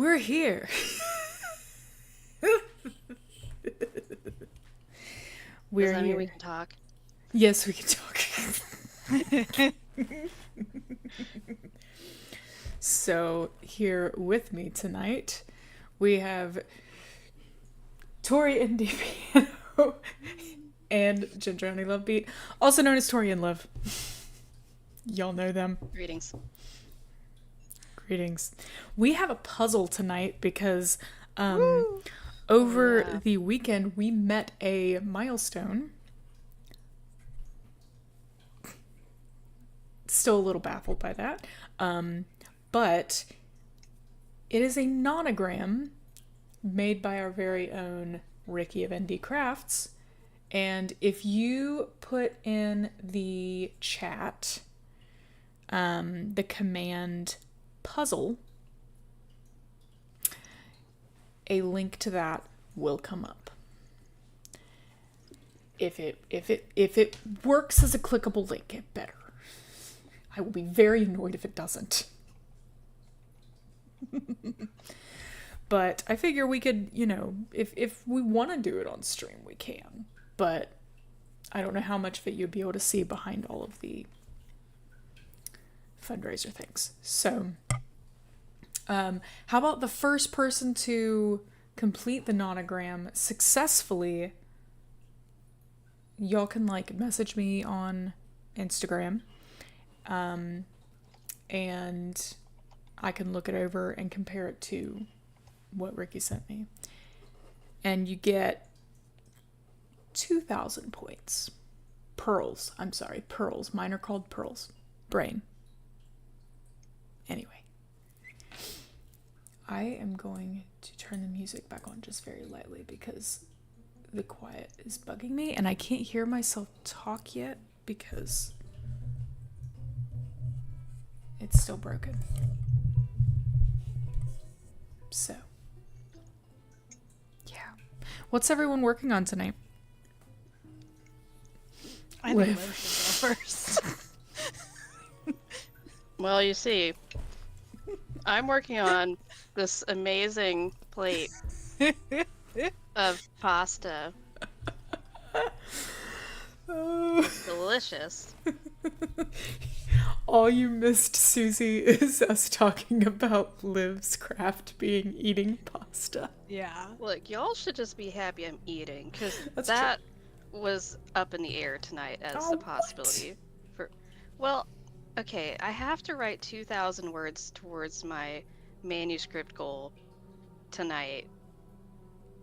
We're here. Does that mean we can talk? Yes, we can talk. So, here with me tonight, we have Tori and Piano and Ginger Honey Love Beat, also known as Tori and Love. Y'all know them. Greetings. Greetings. We have a puzzle tonight because over the weekend we met a milestone. Still a little baffled by that. But it is a nonogram made by our very own Ricky of ND Crafts. And if you put in the chat the command puzzle, a link to that will come up. If it works as a clickable link, it better. I will be very annoyed if it doesn't. But I figure we could, if we want to do it on stream, we can. But I don't know how much of it you'd be able to see behind all of the fundraiser things. So, how about the first person to complete the nonogram successfully? Y'all can message me on Instagram. And I can look it over and compare it to what Ricky sent me. And you get 2,000 points. Pearls. I'm sorry, pearls. Mine are called pearls. Brain. Anyway. I am going to turn the music back on just very lightly because the quiet is bugging me and I can't hear myself talk yet because it's still broken. So, yeah. What's everyone working on tonight? I think Liv should go first. Well, you see, I'm working on this amazing plate of pasta. Delicious. All you missed, Susie, is us talking about Liv's craft being eating pasta. Yeah. Look, y'all should just be happy I'm eating, because That's that was up in the air tonight as a possibility. Well, okay, I have to write 2,000 words towards my manuscript goal tonight,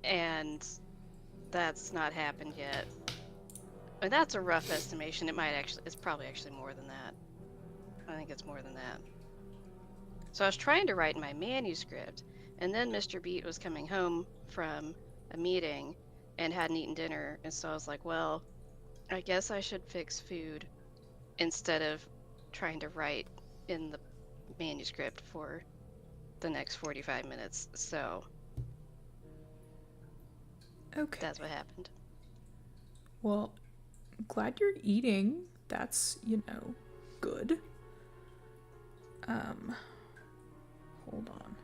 and that's not happened yet. And that's a rough estimation. It's probably actually more than that. I think it's more than that. So I was trying to write my manuscript, and then Mr. Beat was coming home from a meeting and hadn't eaten dinner, and so I was like, well, I guess I should fix food instead of trying to write in the manuscript for the next 45 minutes. So Okay. that's what happened. Well, I'm glad you're eating. That's, good. Hold on.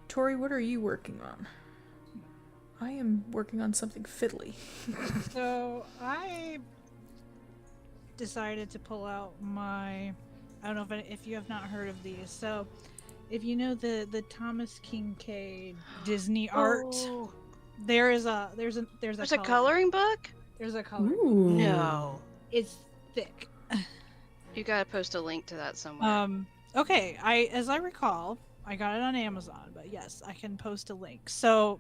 Tori, what are you working on? I am working on something fiddly. So I decided to pull out my, I don't know if you have not heard of these. So if you know the Thomas Kincaid Disney art, there's a coloring book? There's a coloring book. Ooh. No. It's thick. You gotta post a link to that somewhere. Okay, as I recall, I got it on Amazon, but yes, I can post a link. So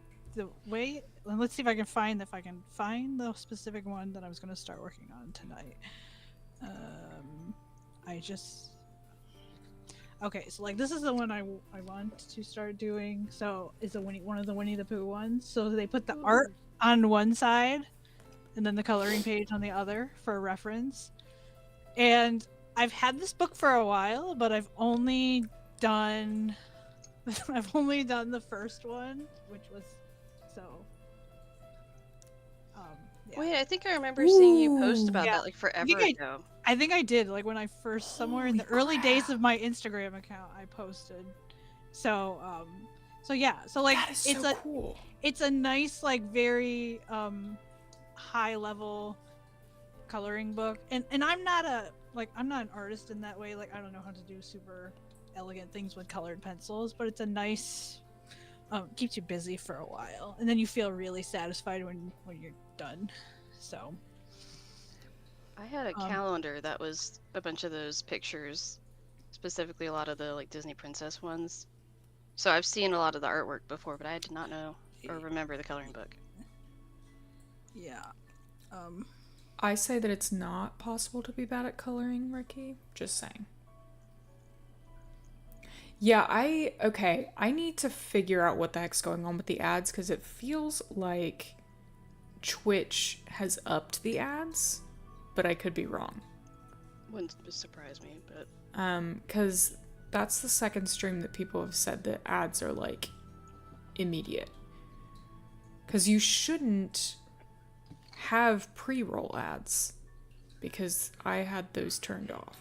let's see if I can find the specific one that I was going to start working on tonight. Okay, so this is the one I want to start doing. So it's one of the Winnie the Pooh ones. So they put the art on one side and then the coloring page on the other for reference. And I've had this book for a while, but I've only done the first one, which was yeah. Wait, I think I remember seeing you post about that forever ago. I think I did, when I first, somewhere in the early days of my Instagram account, I posted. So So yeah, so like That is it's so a cool. it's a nice like very high level coloring book, and I'm not an artist in that way. Like I don't know how to do super elegant things with colored pencils, but it's a nice keeps you busy for a while, and then you feel really satisfied when you're done. So I had a calendar that was a bunch of those pictures, specifically a lot of the like Disney princess ones. So I've seen a lot of the artwork before, but I did not know or remember the coloring book. yeah, I say that it's not possible to be bad at coloring, Ricky. Just saying. Yeah, I need to figure out what the heck's going on with the ads because it feels like Twitch has upped the ads, but I could be wrong. Wouldn't surprise me, but Because that's the second stream that people have said that ads are like immediate. Because you shouldn't have pre-roll ads because I had those turned off.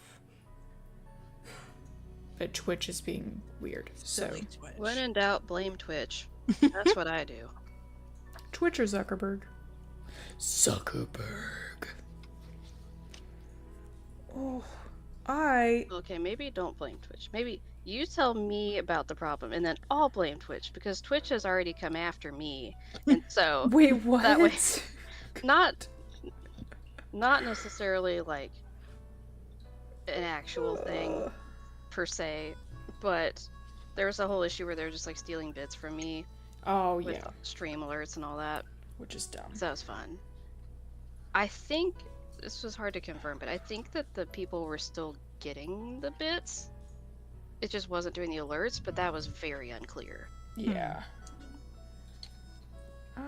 But Twitch is being weird. So silly Twitch. when in doubt, blame Twitch. That's what I do. Twitch or Zuckerberg? Zuckerberg. Oh, Okay, maybe don't blame Twitch. Maybe you tell me about the problem, and then I'll blame Twitch because Twitch has already come after me, and so Wait, what? that way, not necessarily like an actual thing per se, but there was a whole issue where they were just like stealing bits from me Oh, with yeah. stream alerts and all that. Which is dumb. So that was fun. I think this was hard to confirm, but I think that the people were still getting the bits. It just wasn't doing the alerts, but that was very unclear. Yeah. So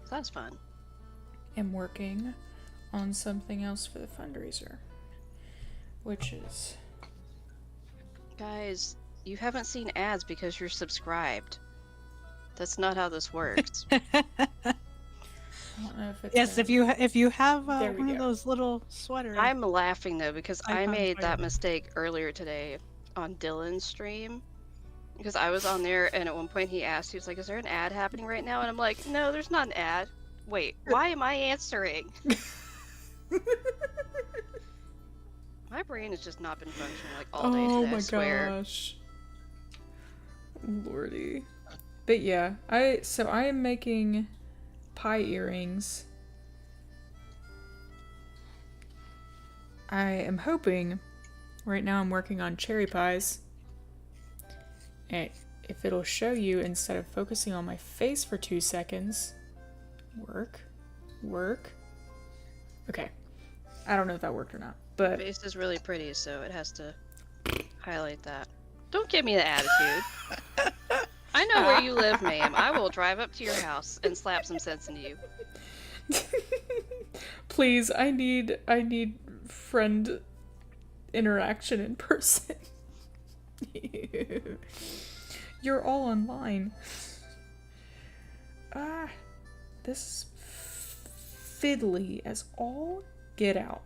that was fun. am working on something else for the fundraiser, which is... Guys, you haven't seen ads because you're subscribed. That's not how this works. I don't know if it's Yes, if you have There we one of go. those little sweaters. I'm laughing though because I Icons made that fire. mistake earlier today on Dylan's stream. Because I was on there and at one point he asked, he was like, is there an ad happening right now? And I'm like, no, there's not an ad. Wait, why am I answering? My brain has just not been functioning like all day Oh today, my I swear. gosh. Lordy. But yeah, I am making pie earrings. I am hoping, right now I'm working on cherry pies. And if it'll show you instead of focusing on my face for 2 seconds. Work. Okay. I don't know if that worked or not, but Face is really pretty, so it has to highlight that. Don't give me the attitude. I know where you live, ma'am. I will drive up to your house and slap some sense into you. please, I need friend interaction in person. You're all online. This is fiddly as all get out.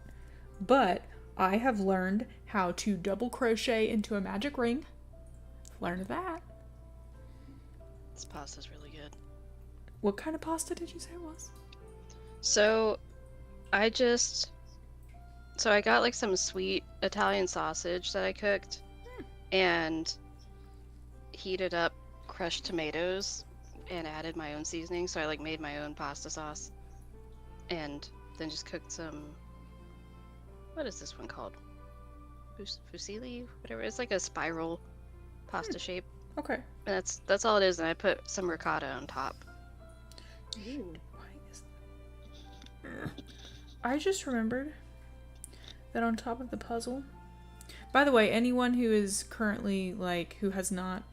But I have learned how to double crochet into a magic ring. Learned that. This pasta's really good. What kind of pasta did you say it was? So, I got like some sweet Italian sausage that I cooked and heated up crushed tomatoes and added my own seasoning. So I like made my own pasta sauce and then just cooked some, what is this one called? Fusilli? Whatever. It's like a spiral pasta shape. Okay. And that's all it is. And I put some ricotta on top. Ooh. Why is that? I just remembered that on top of the puzzle. By the way, anyone who is currently who has not,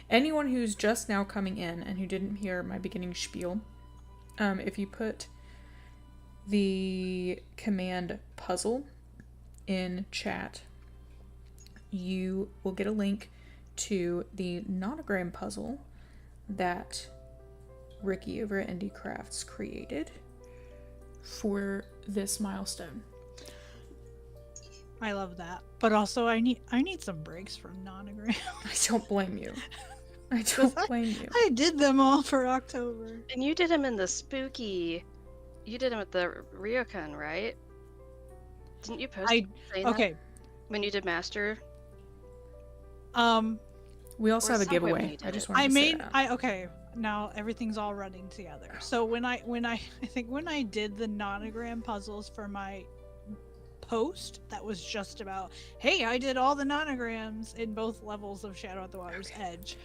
anyone who's just now coming in and who didn't hear my beginning spiel, if you put the command puzzle in chat, you will get a link to the nonogram puzzle that Ricky over at Indie Crafts created for this milestone. I love that, but also I need some breaks from nonogram. I don't blame you. I don't blame you. I did them all for October. And you did them in the spooky. You did them at the Ryokan, right? Didn't you post saying Okay. that when you did Master? We also Or have a some point when giveaway. you did I just it. wanted to say that. Okay. Now everything's all running together. So when I think when I did the nonogram puzzles for my post that was just about, hey, I did all the nonograms in both levels of Shadow at the Water's Edge.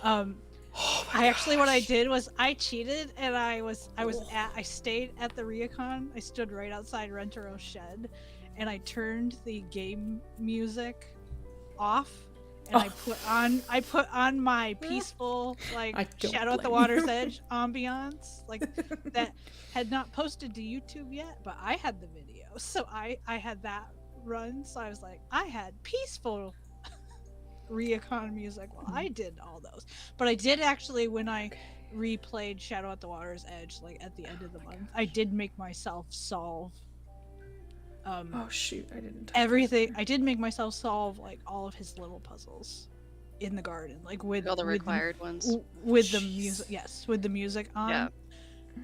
What I did was I cheated and I stayed at the Ryokan. I stood right outside Rentero's shed and I turned the game music off and I put on my peaceful Shadow at the Water's Edge ambiance that had not posted to YouTube yet, but I had the video, so I had that run. So I was like, I had peaceful Ryokan music while I did all those. But I did actually, when I replayed Shadow at the Water's Edge, at the end of the month, I did make myself solve. Oh shoot! I didn't. Everything. I did make myself solve all of his little puzzles in the garden, with all the required ones. With the music, yes, with the music on. Yeah.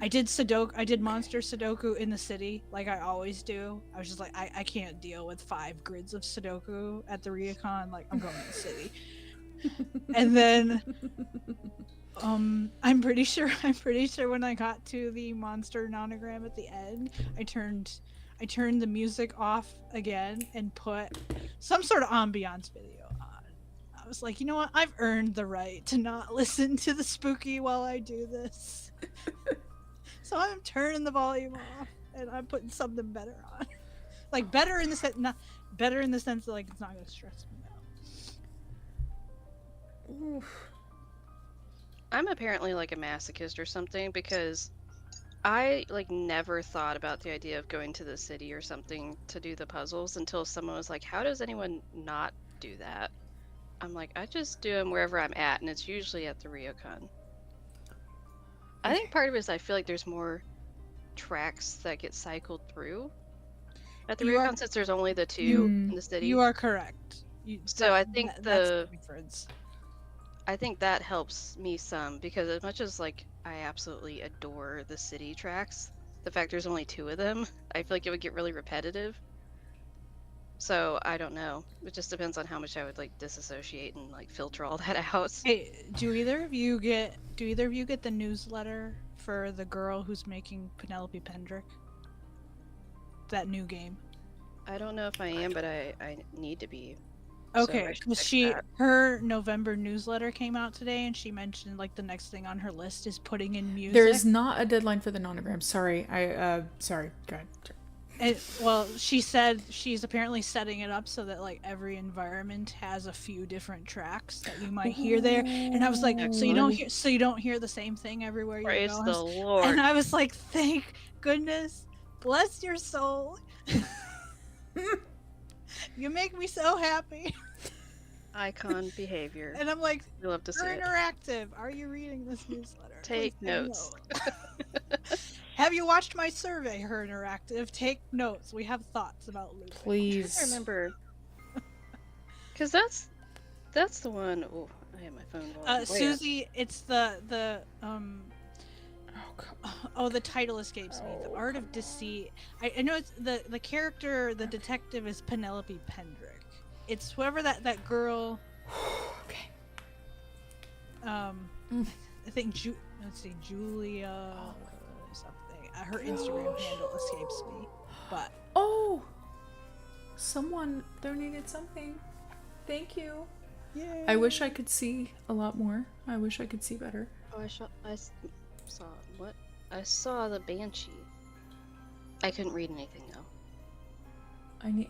I did Sudoku. I did monster Sudoku in the city, like I always do. I was just like, I can't deal with 5 grids of Sudoku at the Ryokan. I'm going to the city. And then, I'm pretty sure when I got to the monster nonogram at the end, I turned the music off again and put some sort of ambiance video on. I was like, you know what? I've earned the right to not listen to the spooky while I do this. So I'm turning the volume off and I'm putting something better on. Better in the sense that it's not gonna stress me out. Oof. I'm apparently a masochist or something, because I never thought about the idea of going to the city or something to do the puzzles until someone was like, how does anyone not do that? I'm like, I just do them wherever I'm at, and it's usually at the Ryokan. I think part of it is I feel like there's more tracks that get cycled through at the Ryokan, since there's only the 2 in the city. You are correct. I think that's the difference. I think that helps me some, because as much as I absolutely adore the city tracks, the fact there's only 2 of them, I feel like it would get really repetitive. So I don't know. It just depends on how much I would disassociate and filter all that out. Hey, do either of you get the newsletter for the girl who's making Penelope Pendrick? That new game. I don't know if I am, but I need to be. Okay, because her November newsletter came out today, and she mentioned the next thing on her list is putting in music. There is not a deadline for the nonogram. Sorry, sorry. Go ahead. Well, she said she's apparently setting it up so that every environment has a few different tracks that you might hear there, and I was like, so you don't hear the same thing everywhere you go. Praise the Lord. And I was like, thank goodness, bless your soul. You make me so happy. Icon behavior. And I'm like, we love to see it. Interactive. Are you reading this newsletter? Take notes. Have you watched my survey, Her Interactive? Take notes. We have thoughts about looping. Please. I remember. Because that's the one. Oh, I have my phone going. Susie, it's the the title escapes me. The Art of Deceit. I know it's the character, the detective is Penelope Pendrick. It's whoever that girl. Okay. I think let's see, Julia something. Her Instagram handle escapes me, but someone donated something. Thank you. Yay. I wish I could see a lot more. I wish I could see better. Oh, I saw what? I saw the Banshee. I couldn't read anything though.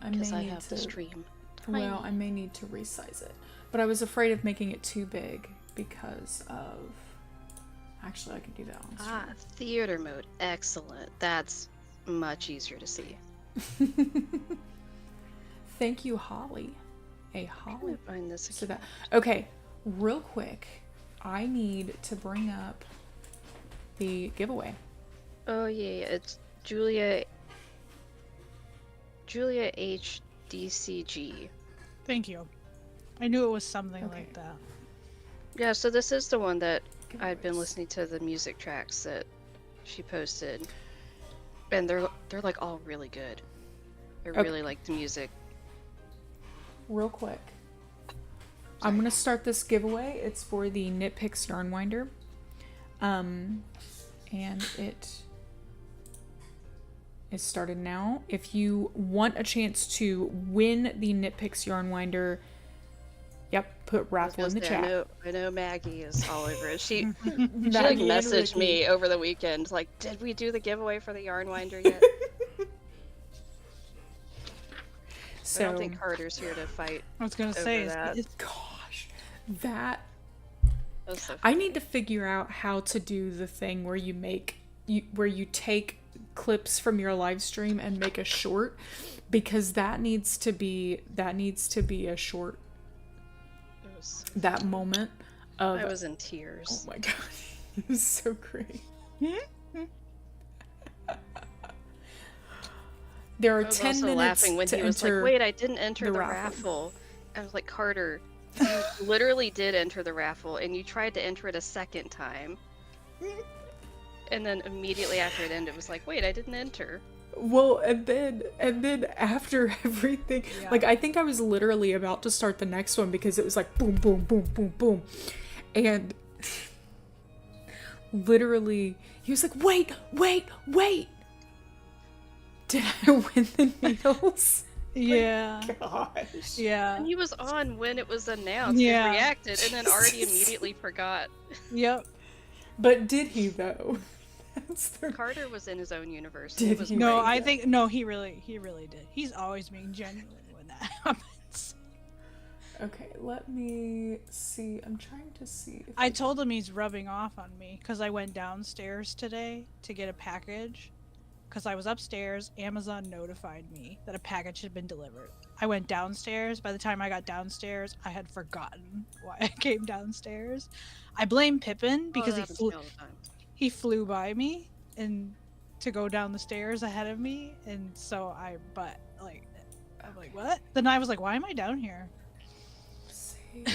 Because I have the stream. Well, I may need to resize it, but I was afraid of making it too big because of. Actually, I can do that on stream. Theater mode. Excellent. That's much easier to see. Thank you, Holly. Holly. Find this. So that. Okay, real quick, I need to bring up the giveaway. Oh yeah, it's Julia HDCG. Thank you. I knew it was something like that. Yeah, so this is the one that I'd been Giveaways. listening to the music tracks that she posted, and they're like all really good. I Okay. really like the music. Real quick. I'm gonna start this giveaway. It's for the Nitpicks Yarn Winder. And it is started now. If you want a chance to win the Nitpicks Yarn Winder, put raffle in the chat. I know Maggie is all over it. She like Maggie and messaged Ricky. me over the weekend, like, "Did we do the giveaway for the yarn winder yet?" So I don't think Carter's here to fight. I was gonna over say, that. gosh, that That's so I need to figure out how to do the thing where where you take clips from your live stream and make a short, because that needs to be a short. It was, That moment of I was in oh tears. my god, it was so great. There are I was 10 also minutes laughing when to he was like, enter "Wait, I didn't enter the the raffle." raffle." I was like, "Carter, you literally did enter the raffle, and you tried to enter it a second time." And then immediately after it ended, it was like, "Wait, I didn't enter." Well, and then after everything, Yeah. like I think I was literally about to start the next one because it was like boom, boom, boom, boom, boom, and literally he was like, "Wait, wait, wait! Did I win the needles?" Yeah. Gosh. Yeah. And he was on when it was announced Yeah. and reacted, and then already immediately forgot. Yep. But did he though? That's the... Carter was in his own universe. Did It was he? No, great. I think no, he really did. He's always being genuine when that happens. Okay, let me see. I'm trying to see. If I told him he's rubbing off on me because I went downstairs today to get a package. Because I was upstairs, Amazon notified me that a package had been delivered. I went downstairs. By the time I got downstairs, I had forgotten why I came downstairs. I blame Pippin because that happens to me all the time. he flew by me and to go down the stairs ahead of me, and so I'm like, what? Then I was like, why am I down here? see. I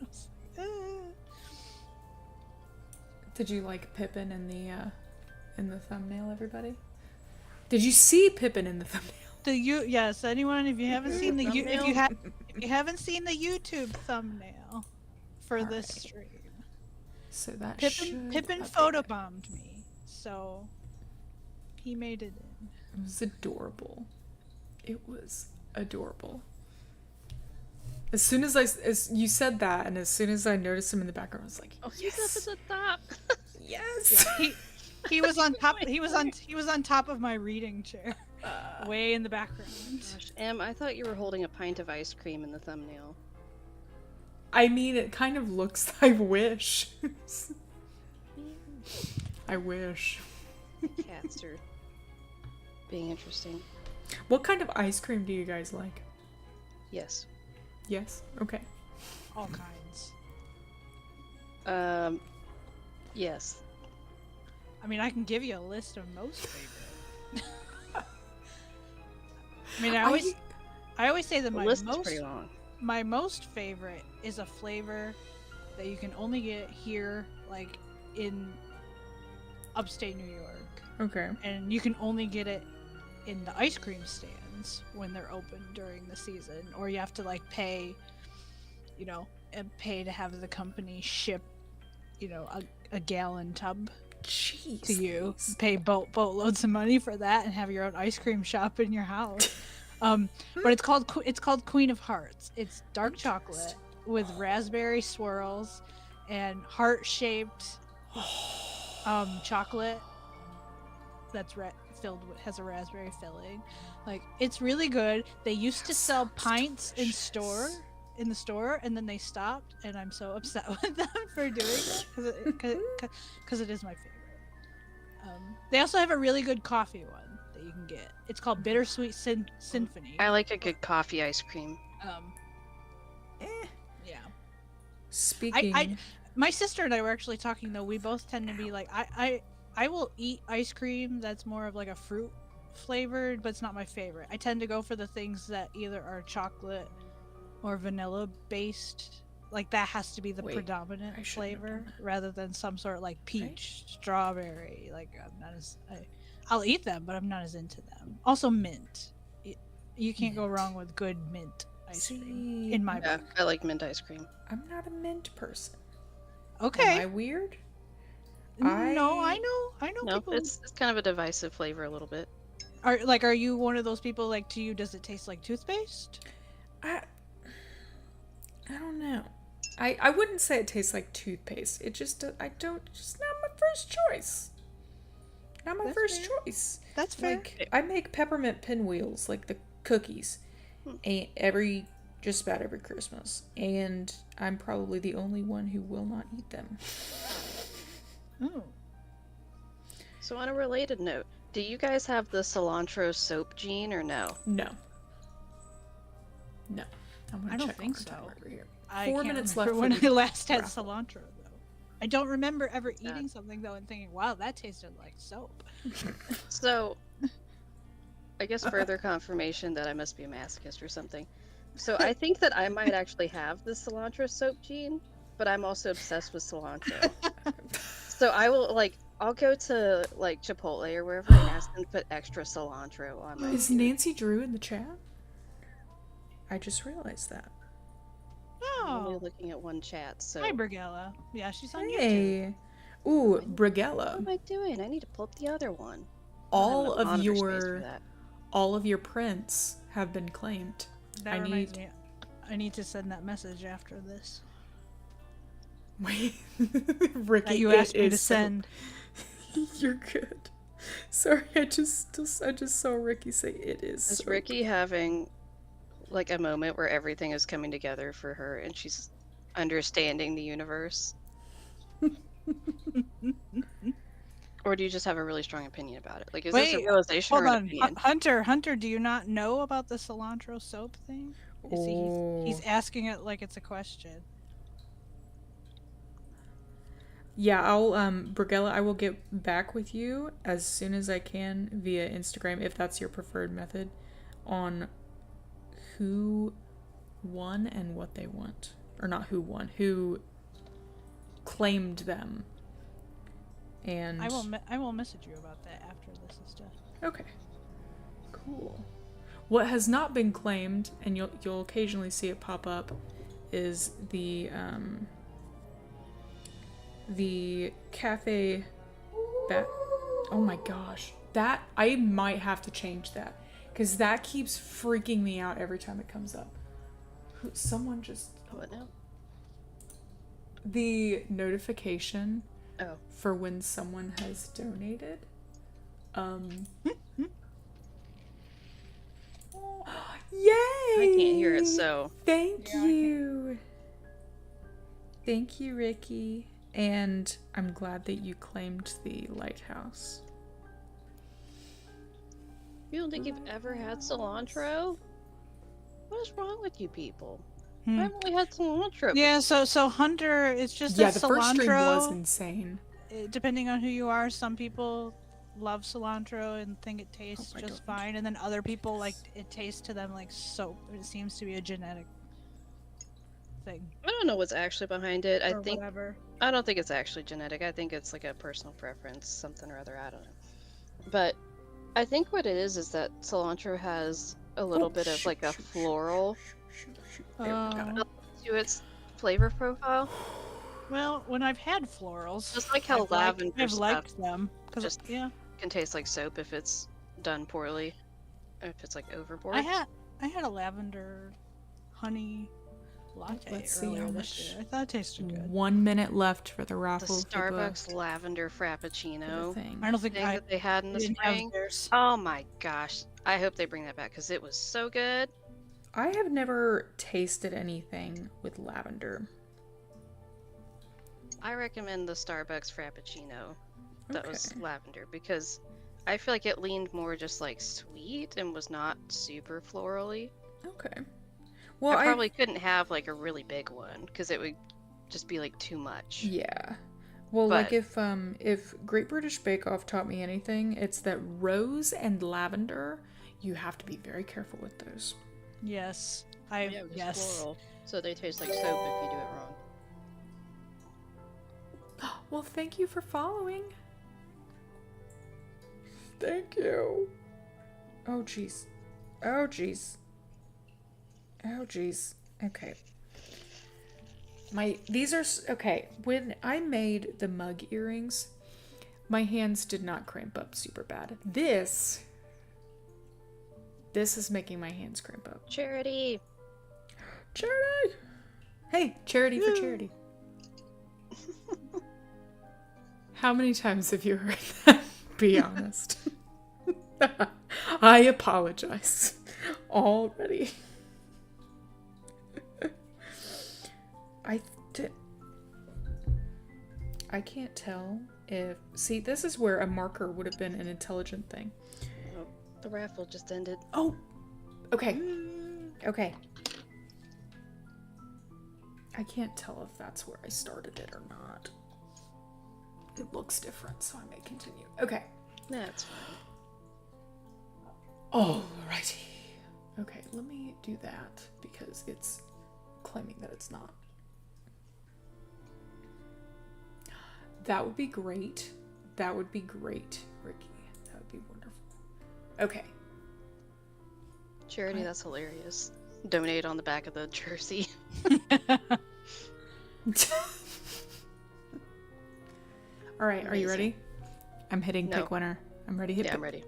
was like, Did you like Pippin in the thumbnail, everybody? Did you see Pippin in the thumbnail? Yes, anyone, if you haven't seen if Thumbnail? you haven't seen the YouTube thumbnail for All this right. stream, So that Pippin should update. photobombed me, so he made it in. It was adorable. It was adorable. As soon as as you said that, and as soon as I noticed him in the background, I was like, Oh, he's up yes, at the top. yes. Yeah, he was on top. He was on top of my reading chair, way in the background. Gosh, Em, I thought you were holding a pint of ice cream in the thumbnail. I mean, it kind of looks. I wish. I wish. Cats are being interesting. What kind of ice cream do you guys like? Yes. Yes. Okay. All kinds. Yes. I mean, I can give you a list of most favorite. I mean, I always say that The my list is most pretty long. my most favorite is a flavor that you can only get here, like in upstate New York, Okay. and you can only get it in the ice cream stands when they're open during the season, or you have to like pay, and pay to have the company ship, a gallon tub Jeez. to you. Louise. Pay boatloads of money for that and have your own ice cream shop in your house. But it's called Queen of Hearts. It's dark chocolate with raspberry swirls and heart-shaped chocolate that's has a raspberry filling. Like, it's really good. They used to sell pints in the store, and then they stopped, and I'm so upset with them for doing that because it is my favorite. They also have a really good coffee one that you can get. It's called Bittersweet Symphony. I like a good coffee ice cream. Yeah. Speaking. My sister and I were actually talking, though. We both tend to be like, I will eat ice cream that's more of like a fruit flavored, but it's not my favorite. I tend to go for the things that either are chocolate or vanilla based. like that has to be the Wait, predominant I shouldn't have flavor done rather than some sort of like peach, strawberry. Like I'm not as I'll eat them, but I'm not as into them. Also mint. You can't go wrong with good mint ice cream See, in my Yeah, book. I like mint ice cream. I'm not a mint person. Am Okay. I weird? No, I know No, people it's kind of a divisive flavor a little bit. are you one of those people like to you does it taste like toothpaste? I don't know. I wouldn't say it tastes like toothpaste. It just I don't just not my first choice. Not my That's first fair. choice. That's fair. Like I make peppermint pinwheels, like the cookies, just about every Christmas, and I'm probably the only one who will not eat them. Oh. So on a related note, do you guys have the cilantro soap gene or no? No. No. I'm gonna I don't check think on our so. timer over here. I 4 can't minutes remember left when for the I last had raffle. cilantro though. I don't remember ever Yeah. eating something though and thinking, "Wow, that tasted like soap." So, I guess further confirmation that I must be a masochist or something. So I think that I might actually have the cilantro soap gene, but I'm also obsessed with cilantro. So I will I'll go to like Chipotle or wherever and ask them to put extra cilantro on my Is food. Nancy Drew in the chat? I just realized that. I'm only Oh, looking at one chat, so hi Brigella. Yeah, she's on YouTube. Hey. Ooh, what Brigella. am I doing? I need to pull up the other one. All I don't have enough of monitor space for your that. all of your prints have been claimed. That I reminds need me. I need to send that message after this. Wait. Ricky, That you it asked me to is so- send. You're good. Sorry, I just saw Ricky say it is. Is so Ricky having like a moment where everything is coming together for her and she's understanding the universe? Or do you just have a really strong opinion about it? Like, is this a Wait, realization or hold an on, opinion? Hunter. Do you not know about the cilantro soap thing? You see, he's Oh. asking it like it's a question. Yeah, I'll Brigella, I will get back with you as soon as I can via Instagram if that's your preferred method on who won and what they want. Or not who won, who claimed them. And I will message you about that after this is done. okay. Cool. What has not been claimed, and you'll occasionally see it pop up, is the cafe bat. Oh my gosh, that I might have to change that because that keeps freaking me out every time it comes up. Someone just What now? the notification Oh. for when someone has donated. Yay! I can't hear it, so Thank Yeah, I you. Thank you, Ricky. And I'm glad that you claimed the lighthouse. you don't think you've ever had cilantro? What is wrong with you people? Hmm. I've only had cilantro. Yeah, so Hunter, it's just Yeah, that the first stream was cilantro. insane. Depending on who you are, some people love cilantro and think it tastes my just God. fine, and then other people like it tastes to them like soap. It seems to be a genetic thing I don't know what's actually behind it. or whatever. I don't think it's actually genetic. I think it's like a personal preference, something or other. I don't know. But I think what it is that cilantro has a little bit of like a floral There, we got it. to its flavor profile. Well, when I've had florals, Just like how lavender I've stuff liked them because just- yeah, Can taste like soap if it's done poorly, or if it's like overboard. I had a lavender honey latte Let's see earlier how this much- year. I thought it tasted good. 1 minute left for the the raffle. Starbucks lavender for the frappuccino thing. I don't think thing I that they had in the didn't have spring. theirs. Oh my gosh! I hope they bring that back because it was so good. I have never tasted anything with lavender. I recommend the Starbucks frappuccino that was Okay. lavender because I feel like it leaned more just like sweet and was not super florally. Okay. Well, I probably couldn't have like a really big one because it would just be like too much. Yeah. Well, But- like if Great British Bake Off taught me anything, it's that rose and lavender, you have to be very careful with those. Yes. Yeah, just Yes. floral. So they taste like soap if you do it wrong. Well, thank you for following. Thank you. Oh, jeez. Oh, jeez. Oh, jeez. Okay. These are, okay, when I made the mug earrings, my hands did not cramp up super bad. This is making my hands cramp up. Charity! Charity! Hey, charity for charity. How many times have you heard that? Be honest. I apologize already. I can't tell if... See, this is where a marker would have been an intelligent thing. Oh, the raffle just ended. Oh! Okay. Okay. I can't tell if that's where I started it or not. It looks different, so I may continue. Okay. That's fine. Alrighty. Okay, let me do that because it's claiming that it's not. That would be great. That would be great, Ricky. That would be wonderful. Okay. Charity, that's hilarious. Donate on the back of the jersey. All right, are you ready? I'm hitting No. pick winner. I'm ready to hit Yeah, pick. I'm ready.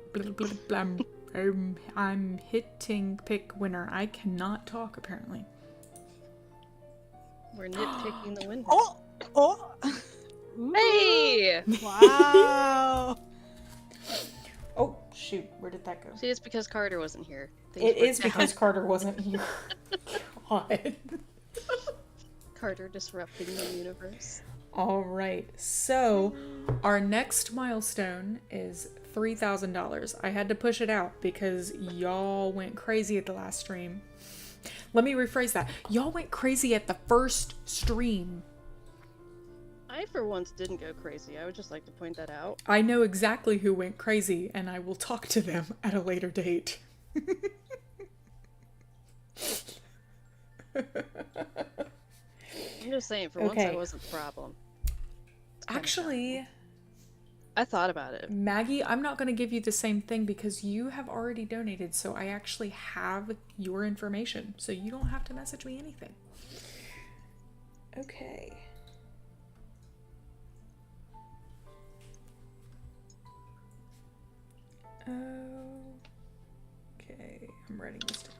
I'm hitting pick winner. I cannot talk apparently. We're nitpicking the winner. Oh! Oh! Hey! Wow! Oh shoot, where did that go? See, it's because Carter wasn't here. It is because Carter wasn't here. God. Carter disrupting the universe. All right, so our next milestone is $3,000. I had to push it out because y'all went crazy at the last stream. Let me rephrase that. Y'all went crazy at the first stream. I, for once, didn't go crazy. I would just like to point that out. I know exactly who went crazy, and I will talk to them at a later date. I'm just saying, for once, I wasn't the problem. Actually, I thought about it. Maggie, I'm not going to give you the same thing because you have already donated, so I actually have your information, so you don't have to message me anything. Okay. Okay, I'm writing this down.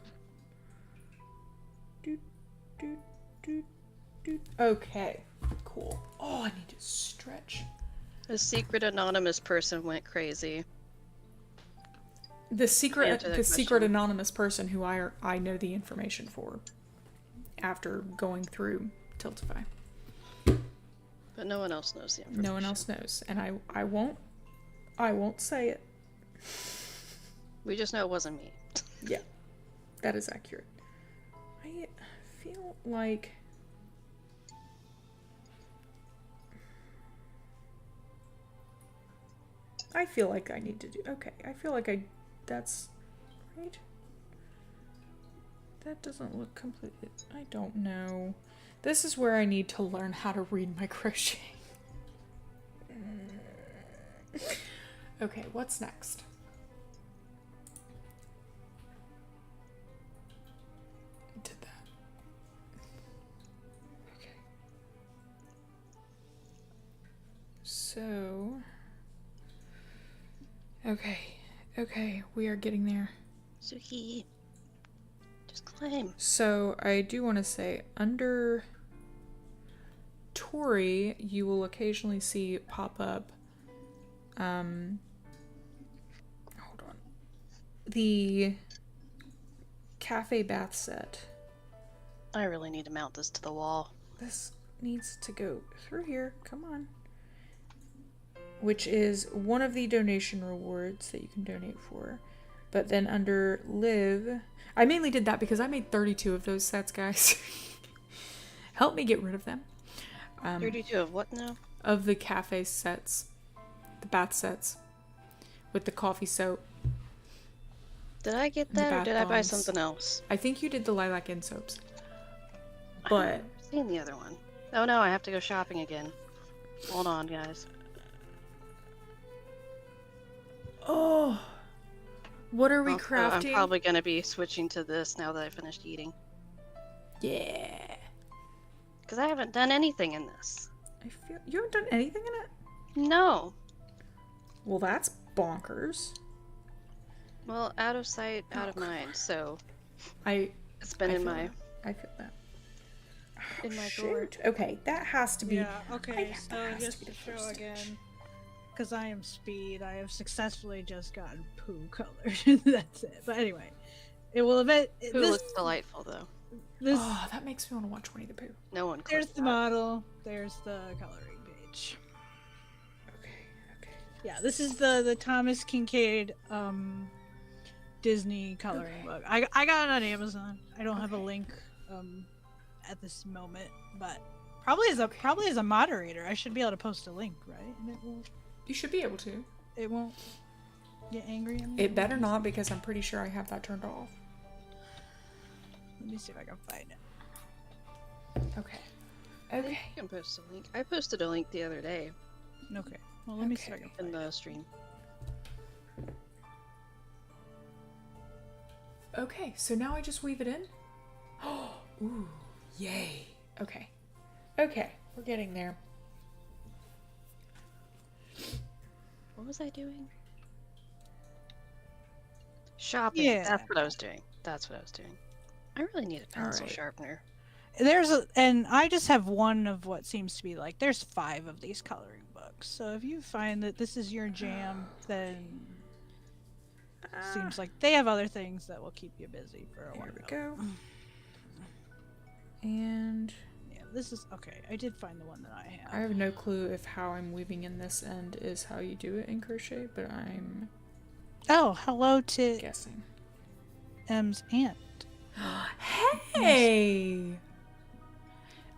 Okay, cool. Oh, I need to stretch. A secret anonymous person went crazy. The secret Answer that secret question. anonymous person who I know the information for after going through Tiltify. But no one else knows the information. No one else knows, and I won't say it. We just know it wasn't me. Yeah, that is accurate. I feel like I need to do... Okay, I feel like that's... Right? That doesn't look completely... I don't know. This is where I need to learn how to read my crochet. Okay, what's next? Did that. Okay. So... Okay, we are getting there. Suki, just claim. So I do want to say, under Tori, you will occasionally see pop up, hold on, the cafe bath set. I really need to mount this to the wall. This needs to go through here, come on. Which is one of the donation rewards that you can donate for. But then under live, I mainly did that because I made 32 of those sets, guys. Help me get rid of them. 32 of what now? Of the cafe sets, the bath sets with the coffee soap. Did I get And the that, or bath did I buy bombs. something else? I think you did the lilac and soaps. I've But never seen the other one. Oh no, I have to go shopping again. Hold on, guys. oh, what are we Also, crafting? I'm probably gonna be switching to this now that I finished eating. Yeah. Because I haven't done anything in this. I feel you haven't done anything in it. No. Well, that's bonkers. Well, out of sight, out of Oh, mind. So I it's been I in feel my that. I feel that. in my drawer. Shoot. Okay, that has to be. Yeah, okay, that so has just be to the show first again, because I am speed, I have successfully just gotten poo colored. That's it. But anyway, it will event. Who looks delightful though. This Oh, that makes me want to watch Winnie the Pooh. No one. there's clicked the that. model. There's the coloring page. Okay. Yeah, this is the Thomas Kincaid Disney coloring Okay. book. I got it on Amazon. I don't have a Okay. link at this moment, but probably as a moderator, I should be able to post a link, right? And You should be able to. it won't get angry at me. It better not, because I'm pretty sure I have that turned off. Let me see if I can find it. Okay. Okay. You can post a link. I posted a link the other day Okay. Well, let me see if I can in find it. the stream. Okay, so now I just weave it in. Oh, ooh, yay. Okay. Okay, we're getting there. What was I doing? Shopping. Yeah. That's what I was doing. That's what I was doing. I really need a pencil Alright. sharpener. And I just have one of what seems to be like, there's 5 of these coloring books. So if you find that this is your jam, then seems like they have other things that will keep you busy for a while. Here we go. And Yeah, this is okay. I did find the one that I have. I have no clue if how I'm weaving in this end is how you do it in crochet, but I'm Oh, hello to guessing. M's aunt. Hey!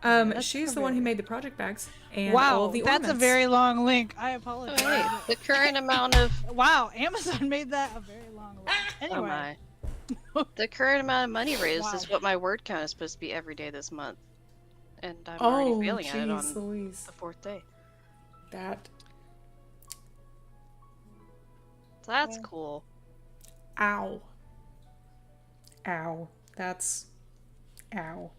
That's She's a the one who very- made the project bags and Wow, all of the that's a ornaments. very long link. I Oh, apologize. wait. The current amount of Wow, Amazon made that a very long link. oh Anyway, my. The current amount of money raised Wow. is what my word count is supposed to be every day this month. And I'm Oh, already failing at it on jeez Louise. the 4th day. That. So that's Yeah. cool. Ow. Ow. That's. Ow.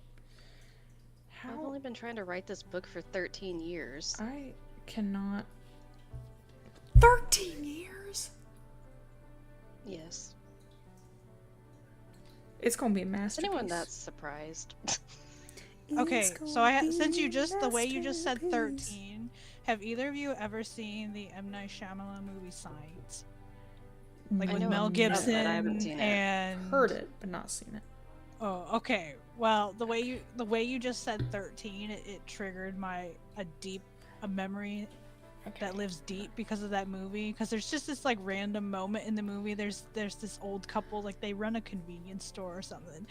I've How? only been trying to write this book for 13 years. I cannot. 13 years? Yes. It's gonna be a Is masterpiece. anyone that's surprised? okay, It's so gonna since be you a just the way you just said masterpiece. 13, have either of you ever seen the M. Night Shyamalan movie Signs? Like I with know Mel of it, Gibson I haven't seen it. and Heard it, but not seen it. Oh, okay. Well, the way you just said 13, it triggered a memory Okay. that lives deep because of that movie. Because there's just this like random moment in the movie. There's this old couple, like they run a convenience store or something,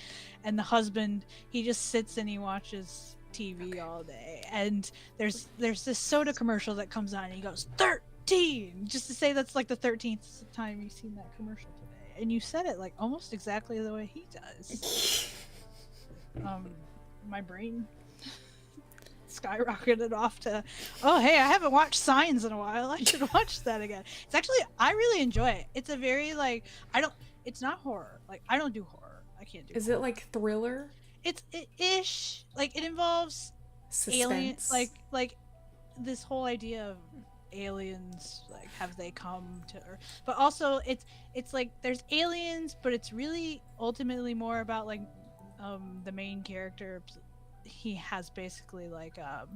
and the husband, he just sits and he watches TV all day. And there's this soda commercial that comes on, and he goes 13, just to say that's like the 13th time you've seen that commercial today. And you said it like almost exactly the way he does. My brain skyrocketed off to, oh hey, I haven't watched Signs in a while. I should watch that again. It's actually, I really enjoy it. It's a very like, it's not horror. Like I don't do horror. I can't do. Is horror. it like thriller? It's ish. Like it involves alien, Suspense? like this whole idea of aliens, like have they come to Earth? But also it's like there's aliens, but it's really ultimately more about like the main character. He has basically like a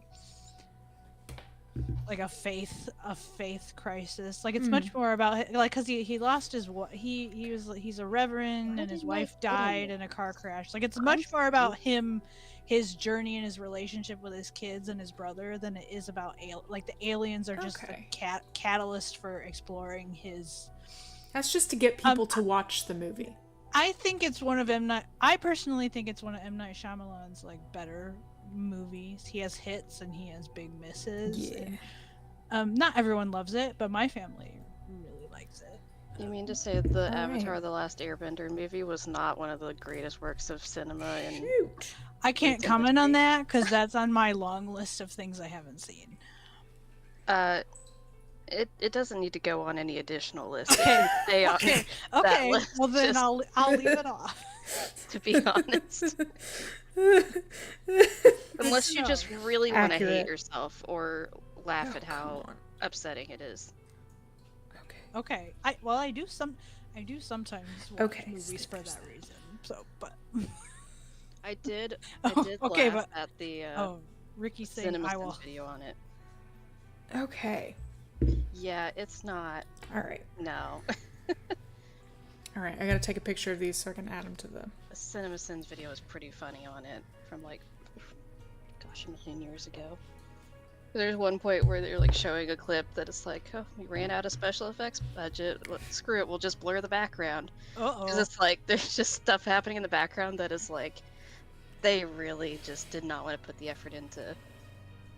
faith crisis. Like it's much more about like because he lost his he's a reverend and his wife died in a car crash. Like it's much more about his journey and his relationship with his kids and his brother than it is about like the aliens are just Okay. a catalyst for exploring his. That's just to get people to watch the movie. I think it's one of I personally think it's one of M. Night Shyamalan's like better movies. He has hits and he has big misses. Yeah. And, not everyone loves it, but my family really likes it. You mean to say the All Avatar: right. The Last Airbender movie was not one of the greatest works of cinema in Shoot. I can't its comment on history? that because that's on my long list of things I haven't seen. It doesn't need to go on any additional list. It Okay, can stay on okay, that okay. list, Well then just I'll leave it off. to be honest. Unless you No. just really want to hate Accurate. yourself or laugh Oh, at come how on. upsetting it is. Okay. Okay. I do sometimes watch Okay, movies so for there's that that. reason. So, but I did oh, okay, laugh but at the Ricky's saying I will. CinemaSins video on it. Okay. Yeah, it's not. All right. No. All right. I gotta take a picture of these so I can add them to the. The CinemaSins video is pretty funny on it from like, gosh, a million years ago. There's one point where they're like showing a clip that it's like, oh, we ran out of special effects budget. Screw it, we'll just blur the background. Because it's like there's just stuff happening in the background that is like, they really just did not want to put the effort into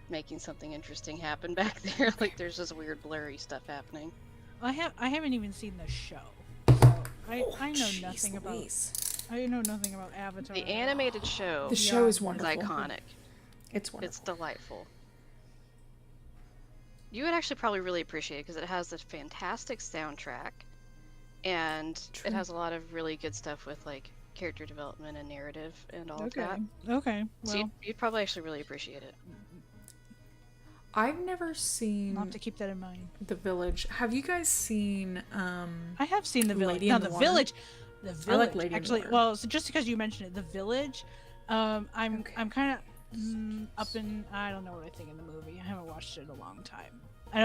making something interesting happen back there. Like there's just weird blurry stuff happening. I haven't even seen the show, so I know Jeez nothing about. Louise. I know nothing about Avatar. The animated show The show is Yeah, is wonderful. iconic. It's wonderful. It's delightful. You would actually probably really appreciate it because it has this fantastic soundtrack, and True. it has a lot of really good stuff with like character development and narrative and all of Okay. that. Okay. So Well, you'd probably actually really appreciate it. I've never seen I'll have to keep that in mind. The Village. Have you guys seen I have seen the village. Lady No, in the the Water? village. The village. Lady in the Actually, Water. well, so just because you mentioned it, the village. I'm Okay. I'm kind of up in. I don't know what I think of the movie. I haven't watched it in a long time. I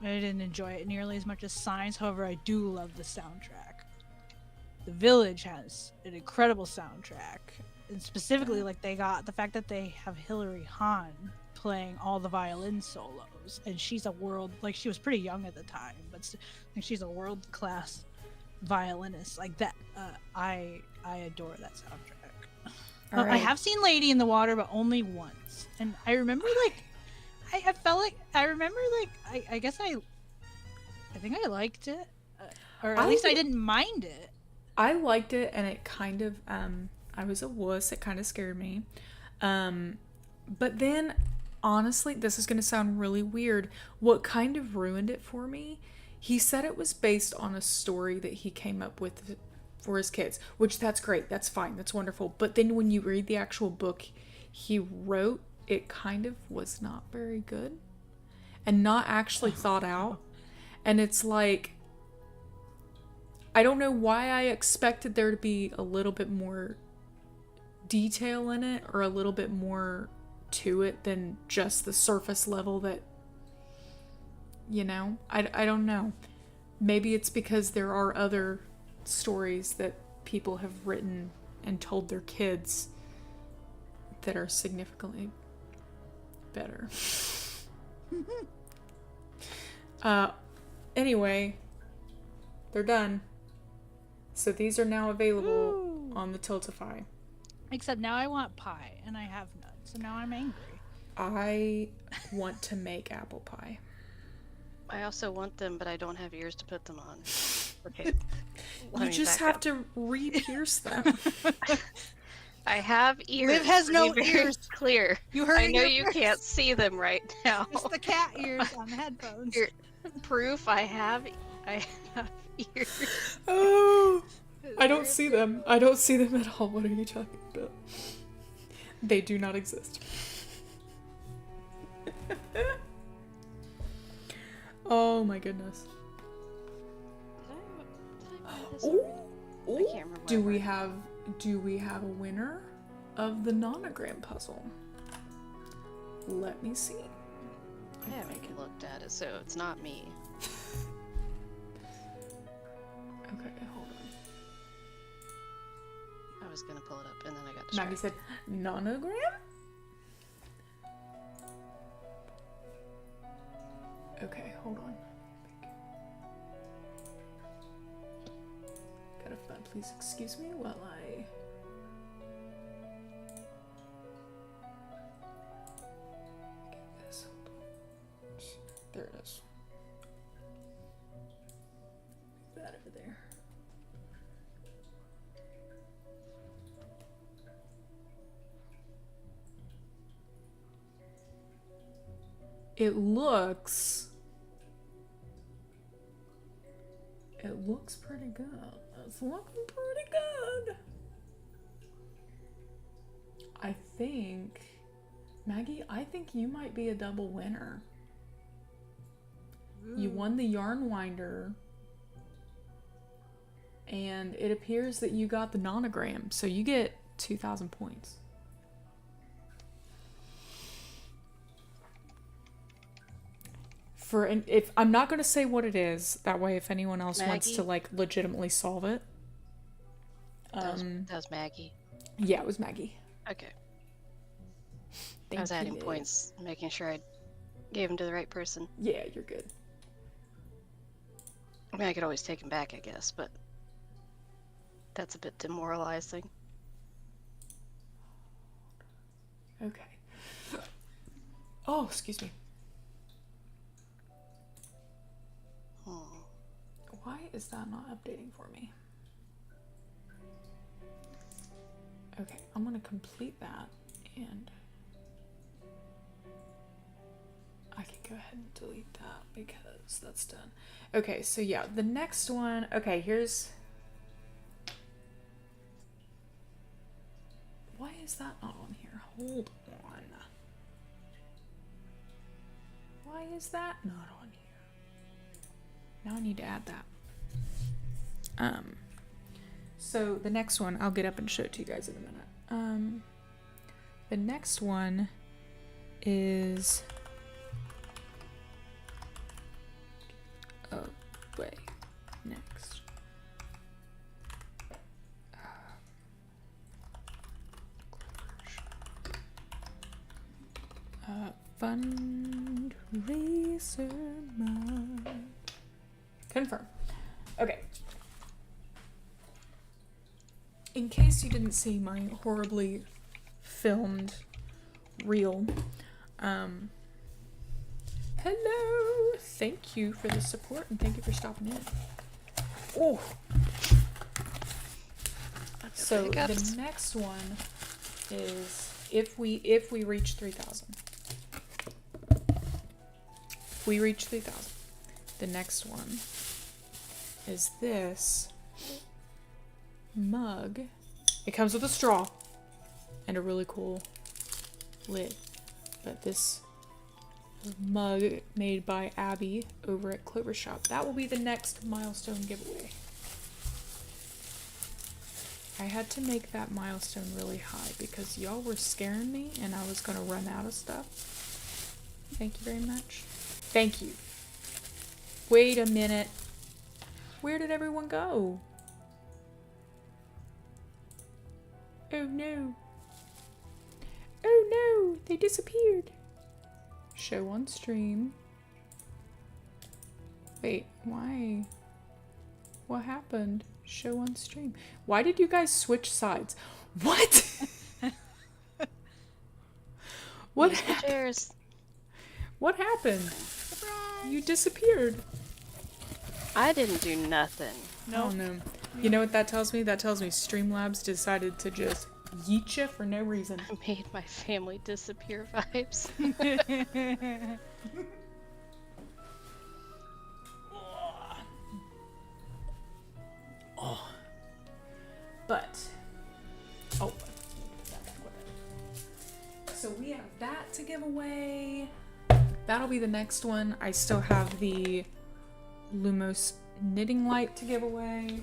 didn't enjoy it nearly as much as Signs. However, I do love the soundtrack. The village has an incredible soundtrack, and specifically, like they got the fact that they have Hilary Hahn playing all the violin solos, and she's she was pretty young at the time, but like she's a world class violinist like that. I adore that soundtrack. All I right. have seen Lady in the Water, but only once, and I remember like I felt like I remember like I guess I think I liked it, or at least I didn't mind it. I liked it, and it kind of I was a wuss. It kind of scared me. But then, honestly, this is gonna sound really weird. What kind of ruined it for me? He said it was based on a story that he came up with for his kids, which that's great. That's fine. That's wonderful. But then when you read the actual book he wrote, it kind of was not very good and not actually thought out. And it's like, I don't know why I expected there to be a little bit more detail in it or a little bit more to it than just the surface level that, you know, I don't know. Maybe it's because there are other stories that people have written and told their kids that are significantly better. Anyway, they're done. So these are now available Ooh. on the Tiltify. Except now I want pie, and I have none, so now I'm angry. I want to make apple pie. I also want them, but I don't have ears to put them on. Okay. You just have to re-pierce them. I have ears. Liv has to no be very ears. Clear. You heard I it know here you first. can't see them right now. It's the cat ears on the headphones. Here, proof I have ears. Oh, I don't see them. I don't see them at all. What are you talking about? They do not exist. Oh my goodness. Ooh, I ooh. can't remember. Do we have a winner of the nonogram puzzle? Let me see. I haven't looked at it, so it's not me. Okay, hold on. I was gonna pull it up and then I got Maggie distracted. said nonogram? Okay, hold on. Gotta find, please excuse me while I... get this. There it is. it looks pretty good. It's looking pretty good. I think, Maggie, I think you might be a double winner. Ooh. You won the yarn winder, and it appears that you got the nonogram, so you get 2,000 points. If I'm not going to say what it is, that way if anyone else wants Maggie? to like legitimately solve it. That was Maggie. Yeah, it was Maggie. Okay. Thank I was adding you. points, making sure I gave them to the right person. Yeah, you're good. I mean, I could always take them back, I guess, but that's a bit demoralizing. Okay. Oh, excuse me. Why is that not updating for me? Okay, I'm gonna complete that and I can go ahead and delete that because that's done. Okay, so yeah, the next one, okay, here's... Why is that not on here? Hold on. Why is that not on here? Now I need to add that. So the next one, I'll get up and show it to you guys in a minute. The next one is... Oh, wait. Next. Fundraiser mode. Confirm. Okay. In case you didn't see my horribly filmed reel, hello! Thank you for the support and thank you for stopping in. Oh! So the next one is if we reach 3,000. If we reach 3,000, the next one is this mug. It comes with a straw and a really cool lid. But this mug made by Abby over at Clover Shop. That will be the next milestone giveaway. I had to make that milestone really high because y'all were scaring me and I was gonna run out of stuff. Thank you very much. Thank you. Wait a minute. Where did everyone go? Oh no. Oh no, they disappeared. Show on stream. Wait, why? What happened? Show on stream. Why did you guys switch sides? What? What happened? What happened? Surprise! You disappeared. I didn't do nothing. No. Oh no. You know what that tells me? That tells me Streamlabs decided to just yeet you for no reason. I made my family disappear vibes. Oh. But, oh. So we have that to give away. That'll be the next one. I still have the Lumos knitting light to give away.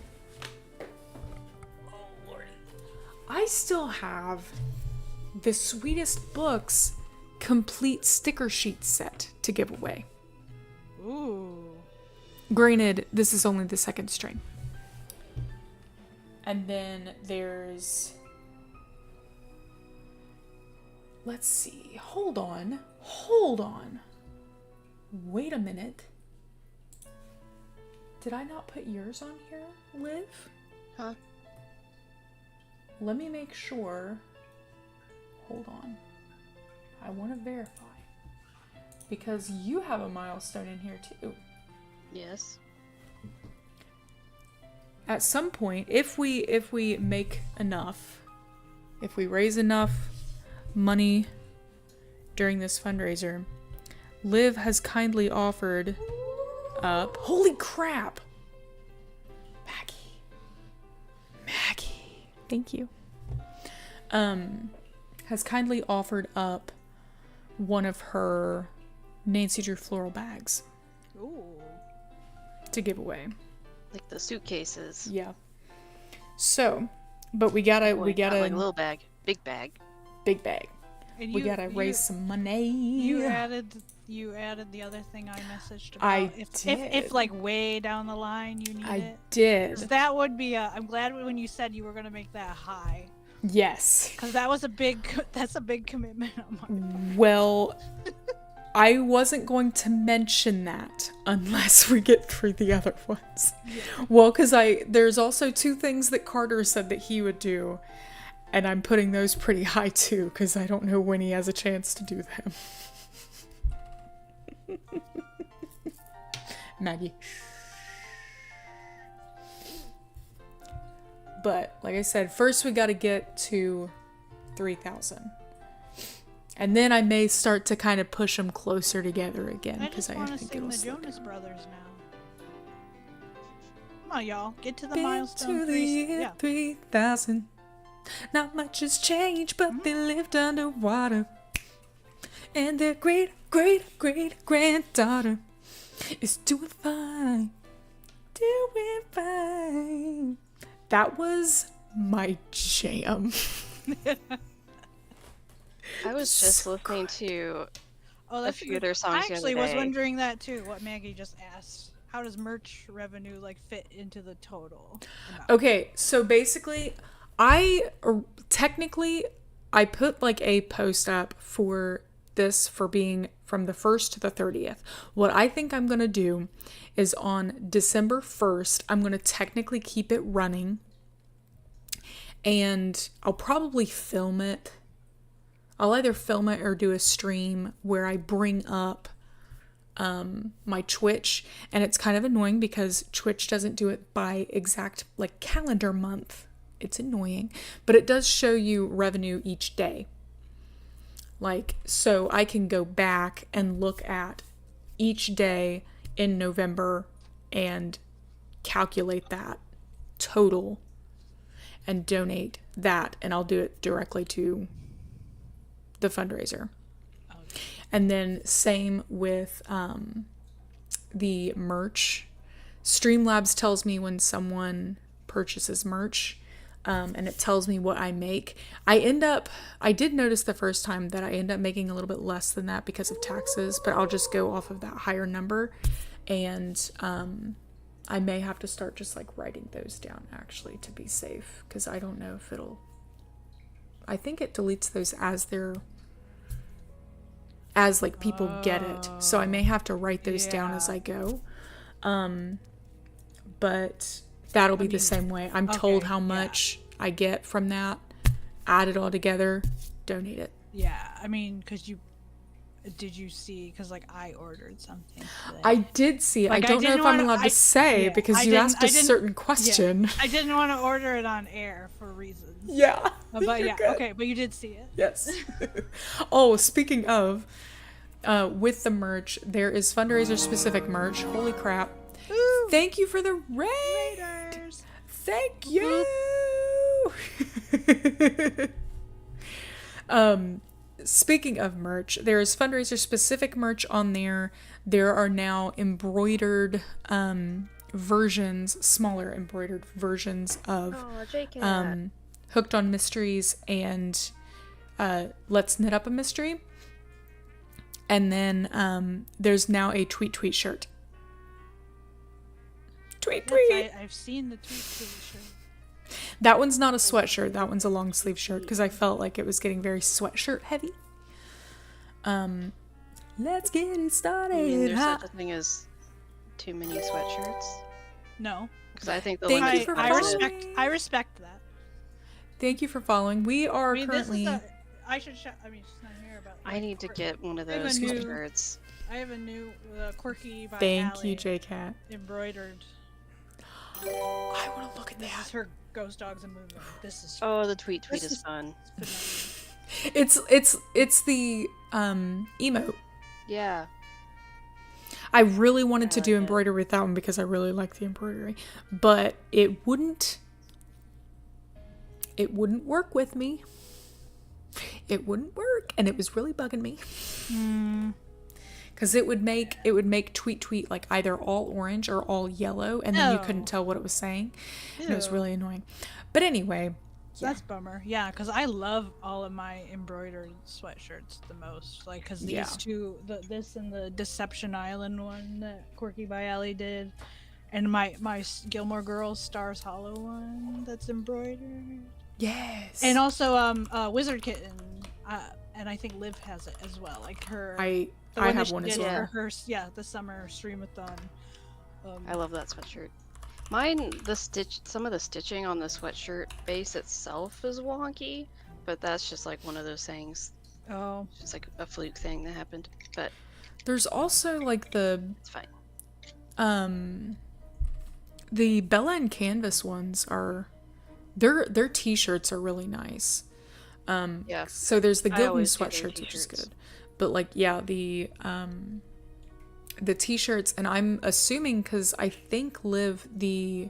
Oh lordy. I still have the Sweetest Books complete sticker sheet set to give away. Ooh. Granted, this is only the second string. And then there's... Let's see. Hold on. Hold on. Wait a minute. Did I not put yours on here, Liv? Huh? Let me make sure. Hold on. I want to verify. Because you have a milestone in here too. Yes. At some point, if we make enough, if we raise enough money during this fundraiser, Liv has kindly offered up. Holy crap! Maggie. Thank you. Has kindly offered up one of her Nancy Drew floral bags. Ooh. To give away. Like the suitcases. Yeah. So, but we gotta Not like a little bag, big bag. Big bag. And We gotta raise some money. You added the other thing I messaged about. I if did. like way down the line you need I it. did. 'Cause that would be I'm glad when you said you were gonna make that high. Yes. Because that's a big commitment on my part. Well, I wasn't going to mention that unless we get through the other ones. Yeah. Well, because there's also 2 things that Carter said that he would do, and I'm putting those pretty high too, because I don't know when he has a chance to do them. Maggie. But, like I said, first we gotta get to 3,000. And then I may start to kind of push them closer together again. I just want to think sing it'll the slow Jonas down. Brothers now. Come on, y'all. Get to the Been milestone to 3. the year Yeah. 3,000. Not much has changed, but they lived underwater. And their great, great, great granddaughter is doing fine. Doing fine. That was my jam. I was just So listening to Oh, a that's few good. of their songs I the other actually was day. wondering that too. What Maggie just asked. How does merch revenue like fit into the total amount? Okay, so basically, technically, I put like a post up for this for being from the 1st to the 30th. What I think I'm going to do is on December 1st, I'm going to technically keep it running, and I'll probably film it. I'll either film it or do a stream where I bring up my Twitch, and it's kind of annoying because Twitch doesn't do it by exact like calendar month. It's annoying, but it does show you revenue each day. Like, so I can go back and look at each day in November and calculate that total and donate that, and I'll do it directly to the fundraiser. And then same with the merch. Streamlabs tells me when someone purchases merch, and it tells me what I make. I did notice the first time that I end up making a little bit less than that because of taxes, but I'll just go off of that higher number. And I may have to start just like writing those down actually to be safe, because I don't know if I think it deletes those as like people get it. So I may have to write those down as I go. But that'll be the same way. I'm told how much I get from that, add it all together, donate it. Yeah, I mean, did you see? Because like I ordered something today. I did see it. Like, I don't know if I'm allowed to say because you asked a certain question. Yeah, I didn't want to order it on air for reasons. Yeah. But yeah, good. okay, but you did see it. Yes. Oh, speaking of, with the merch, there is fundraiser specific merch. Holy crap. Ooh, Thank you for the raid. Raiders. Thank you. Speaking of merch, there is fundraiser specific merch on there. There are now embroidered versions, smaller embroidered versions of Hooked on Mysteries and Let's Knit Up a Mystery. And then there's now a Tweet Tweet shirt. Tweet Tweet! I've seen the tweet shirt. That one's not a sweatshirt. That one's a long sleeve shirt because I felt like it was getting very sweatshirt heavy. Let's get it started. I mean, there's such a thing as too many sweatshirts. No. Because I think the Thank one you that for you posted- I respect that. Thank you for following. We are I mean, currently... this is I should she's not here, but I need to get one of I have a those new- sweatshirts. I have a new quirky by Thank Allie you, J-Cat. embroidered. I want to look at This is that. her Ghost Dogs a Movement. This is Oh, the tweet This is is- fun. phenomenal. It's the emote. Yeah. I really wanted to like do it. embroidery with that one because I really like the embroidery, but it wouldn't work with me. It wouldn't work, and it was really bugging me. Because it would make tweet tweet like either all orange or all yellow, and then you couldn't tell what it was saying. And it was really annoying. But anyway, That's bummer. Yeah, because I love all of my embroidered sweatshirts the most. Like, because these two, this and the Deception Island one that Quirky by Allie did, and my Gilmore Girls Stars Hollow one that's embroidered. yes. And also Wizard Kitten, and I think Liv has it as well. Like her, I have one as well. For her, the summer streamathon. I love that sweatshirt. Mine, some of the stitching on the sweatshirt base itself is wonky, but that's just like one of those things. Oh, It's just like a fluke thing that happened. But There's also like it's fine. The Bella and Canvas ones are their t-shirts are really nice. Yeah. So there's the I Gildan always get their sweatshirts, which is t-shirts. good. But like the t-shirts, and I'm assuming because I think Liv the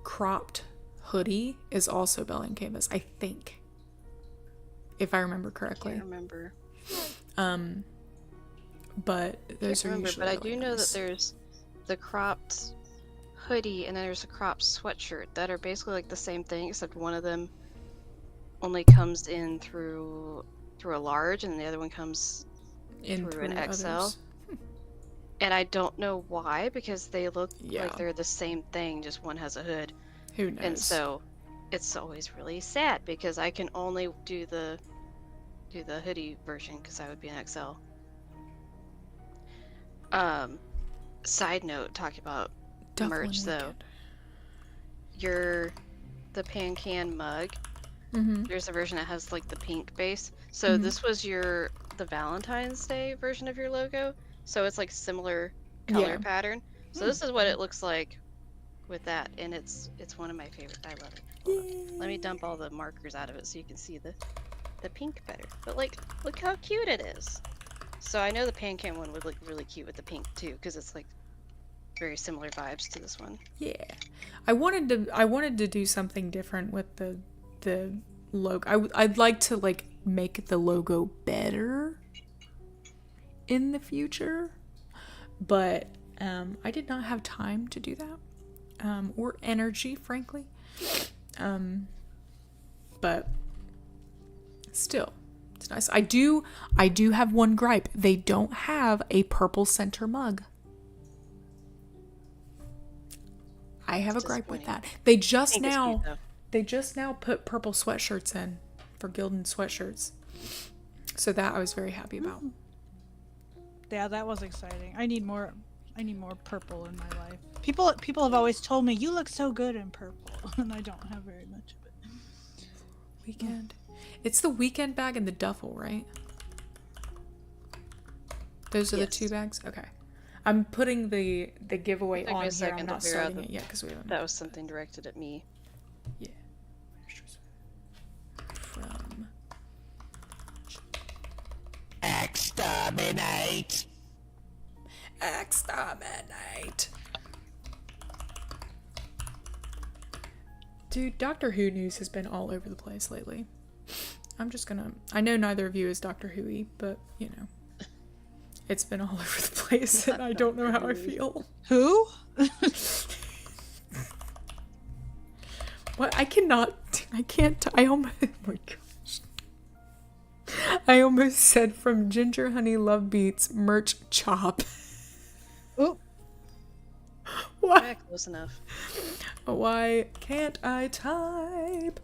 cropped hoodie is also Bella and Canvas. I think, if I remember correctly. I can't remember. But those are usually But I really do know that nice. there's the cropped hoodie and then there's a cropped sweatshirt that are basically like the same thing, except one of them only comes in through a large and the other one comes through an XL. others. And I don't know why, because they look Yeah. like they're the same thing, just one has a hood. Who knows? And so it's always really sad because I can only do the hoodie version because I would be an XL. Side note, talking about Dublin merch though. Weekend. The PanCAN mug, Mm-hmm. there's a version that has like the pink base. So this was the Valentine's Day version of your logo. So it's like similar color pattern. So this is what it looks like with that, and it's one of my favorites. I love it. Hold on. Let me dump all the markers out of it so you can see the pink better. But like, look how cute it is. So I know the PanCAN one would look really cute with the pink too, because it's like very similar vibes to this one. Yeah, I wanted to do something different with the logo. I'd like to like make the logo better in the future, but I did not have time to do that, or energy, frankly. But still, it's nice. I do have one gripe. They don't have a purple center mug. I have a gripe with that. They just Pink is cute, though. They just now put purple sweatshirts in for Gildan sweatshirts. So that I was very happy about. yeah, that was exciting. I need more purple in my life. People have always told me you look so good in purple, and I don't have very much of it. Weekend. It's the weekend bag and the duffel, right? Those are the two bags? Okay. I'm putting the giveaway Took me a on here. second I'm to not figure out starting it yet because we haven't. That was something directed at me. Yeah. From Exterminate! Exterminate. Dude, Doctor Who news has been all over the place lately. I know neither of you is Doctor Who-y, but, you know. It's been all over the place, and I don't know how I feel. Who? What? I can't, oh my gosh. I almost said from Ginger Honey Love Beats merch chop. Oh, What? Yeah, close enough. Why can't I type?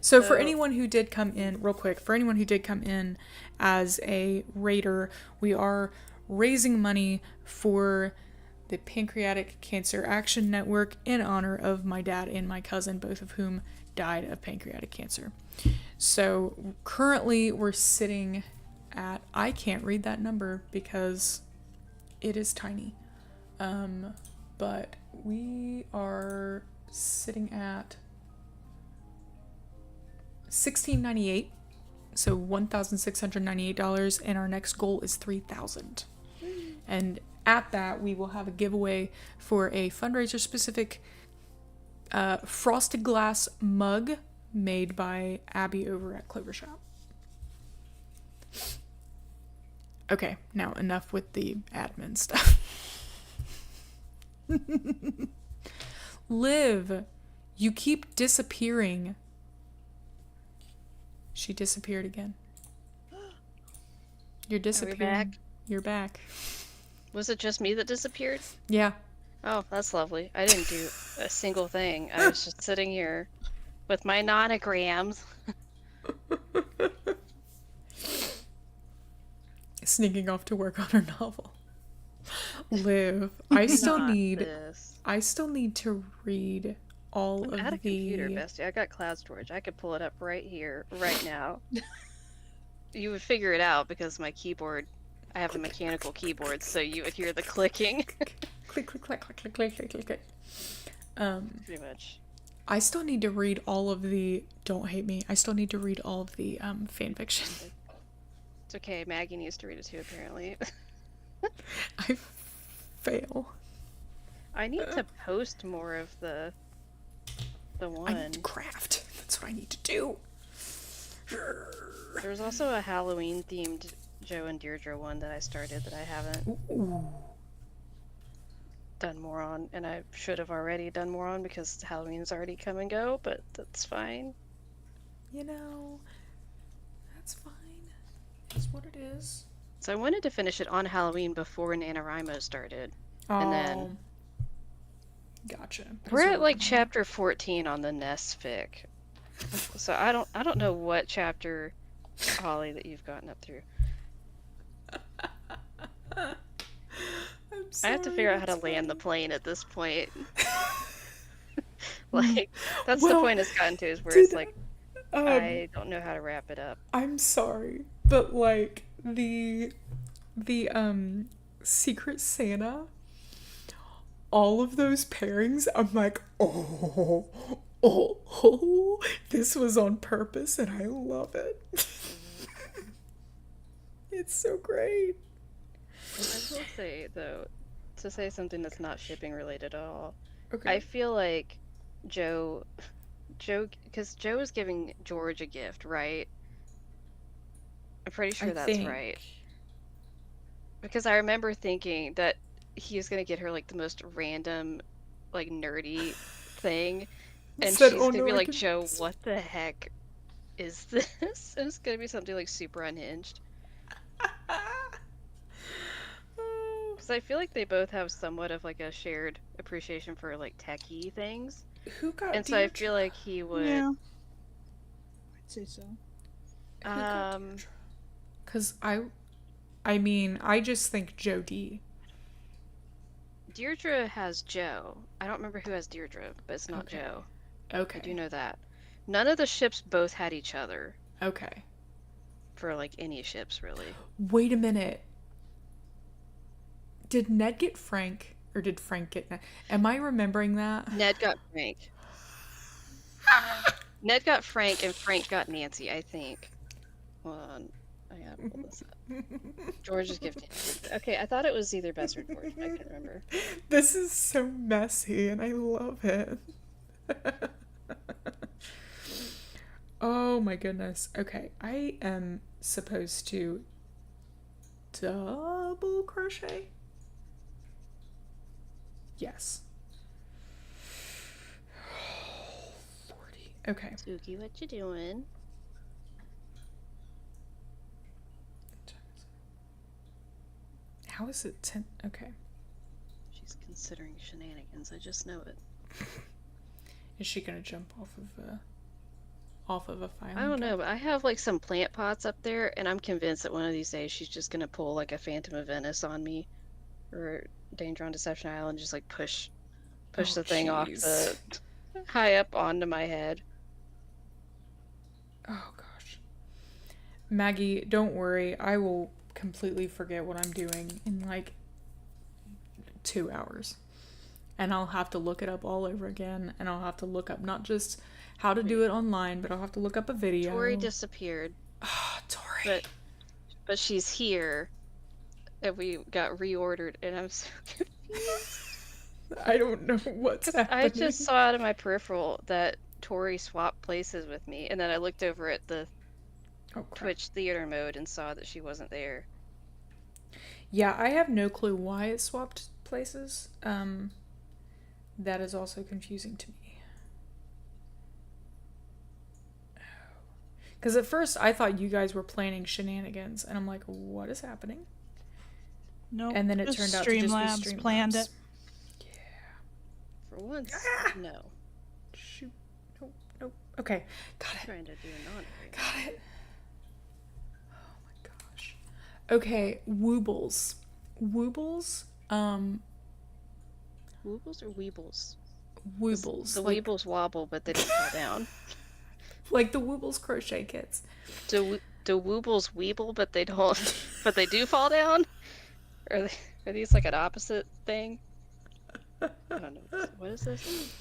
So for anyone who did come in, real quick, for anyone who did come in as a raider, we are raising money for the Pancreatic Cancer Action Network in honor of my dad and my cousin, both of whom died of pancreatic cancer. So currently we're sitting at, I can't read that number because it is tiny. But we are sitting at $1,698, so $1,698, and our next goal is $3,000. And at that, we will have a giveaway for a fundraiser-specific frosted glass mug made by Abby over at Clover Shop. Okay, now enough with the admin stuff. Liv, you keep disappearing. She disappeared again. You're disappearing. Are we back? You're back. Was it just me that disappeared? Yeah. Oh, that's lovely. I didn't do a single thing. I was just sitting here with my nonograms. Sneaking off to work on her novel. Liv, I still need to read all I'm of at a the computer, bestie. I got cloud storage. I could pull it up right here, right now. You would figure it out because my keyboard, I have a mechanical keyboard, so you would hear the clicking. click, click, click, click, click, click, click, click, click. Pretty much. I still need to read all of the. Don't hate me. I still need to read all of the fan fiction. It's okay. Maggie needs to read it too, apparently. I fail. I need to post more of the one. I need to craft. That's what I need to do. There's also a Halloween themed Joe and Deirdre one that I started that I haven't done more on, and I should have already done more on because Halloween's already come and go, but that's fine. You know, that's fine. It's what it is. So I wanted to finish it on Halloween before NaNoWriMo started. Oh, And then gotcha. we're at like chapter 14 on the Nest fic. So I don't know what chapter, Holly, that you've gotten up through. I have to figure out how to land the plane at this point. Like, that's the point it's gotten to, is where it's like, I don't know how to wrap it up. I'm sorry, but like the Secret Santa, all of those pairings, I'm like, oh, this was on purpose and I love it. It's so great. I will say, though, to say something that's not shipping related at all, Okay. I feel like Joe, because Joe is giving George a gift, right? I'm pretty sure that's right. Because I remember thinking that he was gonna get her like the most random, like nerdy thing, and she's gonna be like, Joe, what the heck is this? And it's gonna be something like super unhinged. Because I feel like they both have somewhat of like a shared appreciation for like techie things. Who got And so I feel like he would. Yeah. I'd say so. Because I mean, I just think Joe D. Deirdre has Joe. I don't remember who has Deirdre, but it's not Joe. Okay. I do know that. None of the ships both had each other. Okay. For like any ships, really. Wait a minute. Did Ned get Frank? Or did Frank get Ned? Am I remembering that? Ned got Frank. Ned got Frank, and Frank got Nancy, I think. Hold on. I gotta pull this up. George is gifting. Okay, I thought it was either Bess or George. I can't remember. This is so messy, and I love it. Oh my goodness. Okay, I am supposed to double crochet. Yes. 40. Okay. Suki, what you doing? How is it 10? Okay. She's considering shenanigans. I just know it. Is she gonna jump off of a filing I don't know, cabinet? but I have like some plant pots up there, and I'm convinced that one of these days she's just gonna pull like a Phantom of Venice on me, or Danger on Deception Island, and just like push the thing off the high up onto my head. Oh gosh. Maggie, don't worry. I will completely forget what I'm doing in like 2 hours. And I'll have to look it up all over again, and I'll have to look up not just how to do it online, but I'll have to look up a video. Tori disappeared. Oh, Tori. But she's here, and we got reordered, and I'm so confused. I don't know what's 'Cause I happening. just saw out of my peripheral that Tori swapped places with me, and then I looked over at the Oh, crap. Twitch theater mode and saw that she wasn't there. Yeah, I have no clue why it swapped places. That is also confusing to me. Because at first I thought you guys were planning shenanigans, and I'm like, what is happening? No, And then it just turned out to just be Streamlabs planned it. Yeah. For once, no. Shoot. Nope. Nope. Okay. Got it. Trying to do a non-agreement. Got it. Oh my gosh. Okay. Woobles. Woobles. Woobles or weebles? Woobles. The like, weebles wobble, but they don't fall down. like the Woobles crochet kits. Do woobles weeble, but they don't? But they do fall down? Are these like an opposite thing? I don't know. What is this?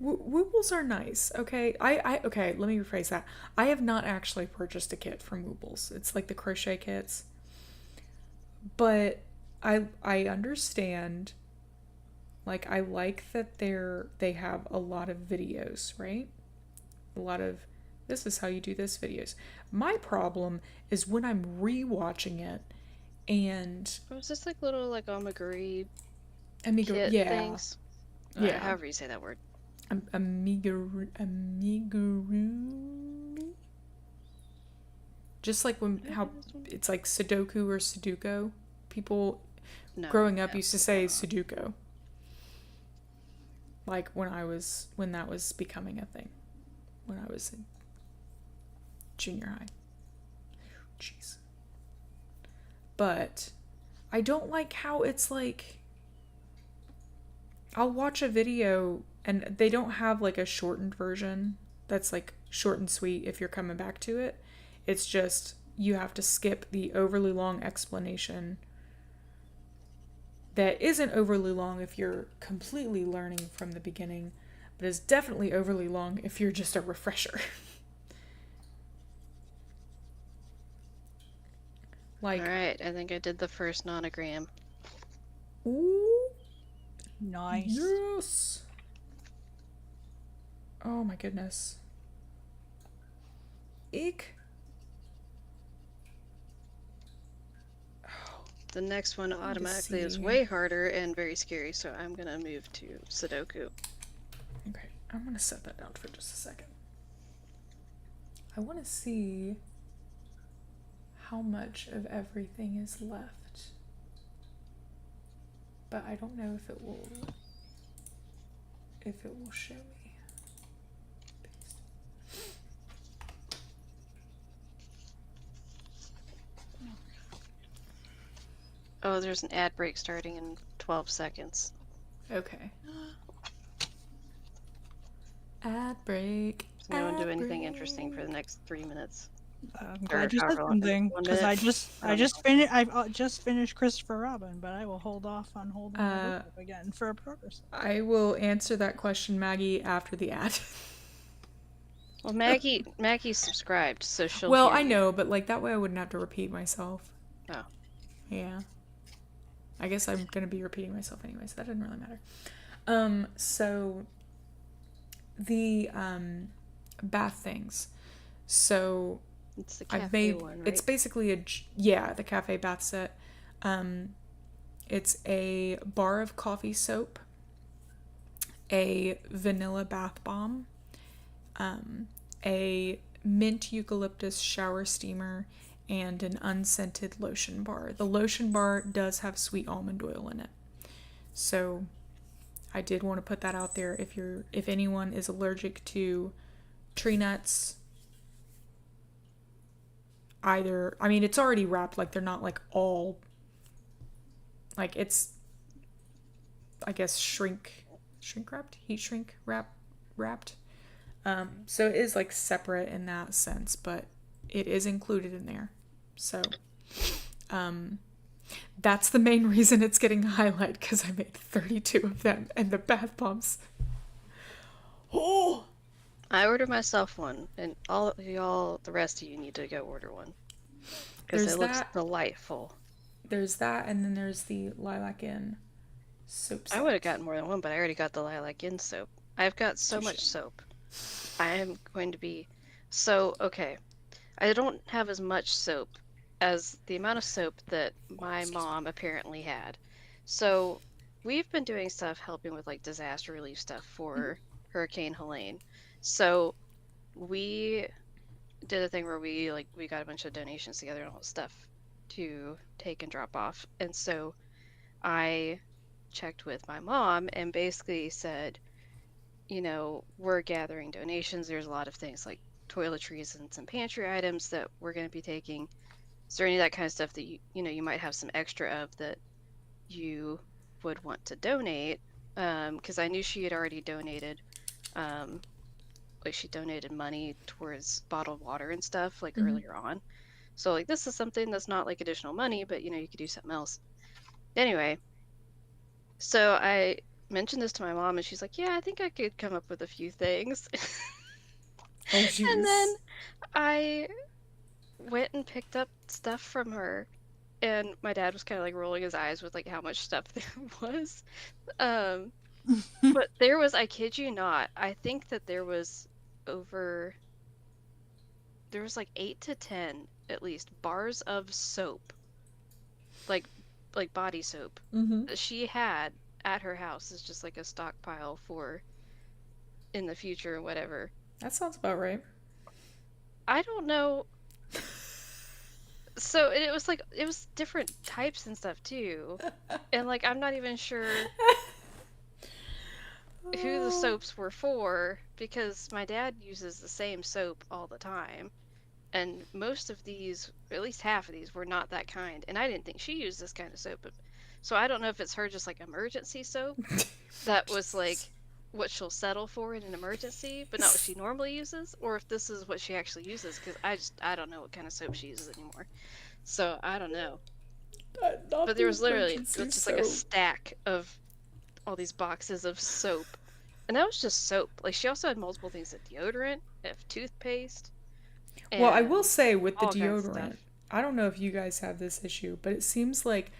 Woobles are nice. Okay. Okay. Let me rephrase that. I have not actually purchased a kit from Woobles. It's like the crochet kits, but I understand. Like, I like that they have a lot of videos, right? A lot of, this is how you do this videos. My problem is when I'm rewatching it and Oh, is this like little like amigurumi Amigo, kit yeah, things? yeah, However you say that word. amigurumi. Just like when how it's like Sudoku or Sudoku. People No, growing up used to say absolutely Sudoku. Like when that was becoming a thing. When I was in junior high. Jeez. But I don't like how it's like I'll watch a video and they don't have like a shortened version that's like short and sweet if you're coming back to it. It's just you have to skip the overly long explanation that isn't overly long if you're completely learning from the beginning, but is definitely overly long if you're just a refresher. Like, All right, I think I did the first nonogram. ooh, Nice. yes. Oh my goodness. Eek. The next one automatically is see. way harder and very scary, so I'm gonna move to Sudoku. Okay, I'm gonna set that down for just a second. I want to see how much of everything is left, but I don't know if it will show me. Paste. Oh, there's an ad break starting in 12 seconds. Okay. Ad break. So no one do ad anything break. interesting for the next 3 minutes. I'm glad you said however long- something 1 because minute. I've just finished Christopher Robin, but I will hold off on holding my book up again for a progress. I will answer that question, Maggie, after the ad. Well, Maggie's subscribed, so she'll. Well, hear I you. know, but like that way I wouldn't have to repeat myself. Oh. Yeah. I guess I'm gonna be repeating myself anyway, so that doesn't really matter. So the bath things. So It's the cafe I've made one, right? it's basically the cafe bath set. It's a bar of coffee soap, a vanilla bath bomb, a mint eucalyptus shower steamer, and an unscented lotion bar. The lotion bar does have sweet almond oil in it. So I did want to put that out there if anyone is allergic to tree nuts. It's already wrapped, like they're not like all, like it's, I guess, shrink wrapped, heat shrink wrapped. So it is like separate in that sense, but it is included in there. So, that's the main reason it's getting a highlight, because I made 32 of them, and the bath bombs. Oh! I ordered myself one, and all y'all, the rest of you need to go order one. Because it looks delightful. there's that, and then there's the Lilac Inn soap set. I would have gotten more than one, but I already got the Lilac Inn soap. I've got so Touche. much soap. I am going to be so okay. I don't have as much soap as the amount of soap that my mom apparently had. So we've been doing stuff helping with like disaster relief stuff for Hurricane Helene. So we did a thing where we got a bunch of donations together and all that stuff to take and drop off. And so I checked with my mom and basically said, we're gathering donations. There's a lot of things like toiletries and some pantry items that we're going to be taking. Is there any of that kind of stuff that you might have some extra of that you would want to donate? Because I knew she had already donated, like she donated money towards bottled water and stuff like earlier on. So like this is something that's not like additional money, but you could do something else. Anyway, so I mentioned this to my mom and she's like, yeah, I think I could come up with a few things. Oh, jeez. And then I went and picked up stuff from her, and my dad was kind of like rolling his eyes with like how much stuff there was. But there was, I kid you not, I think that there was like 8 to 10 at least bars of soap, like body soap that she had at her house as just like a stockpile for in the future or whatever. That sounds about right. I don't know. So it was different types and stuff too. And like I'm not even sure who the soaps were for because my dad uses the same soap all the time. And most of these, or at least half of these, were not that kind. And I didn't think she used this kind of soap. So I don't know if it's her just like emergency soap that was like what she'll settle for in an emergency, but not what she normally uses, or if this is what she actually uses, because I don't know what kind of soap she uses anymore. So I don't know. But there was literally just like a stack of all these boxes of soap. And that was just soap. Like she also had multiple things of deodorant, of toothpaste. Well, I will say with the deodorant, I don't know if you guys have this issue, but it seems like,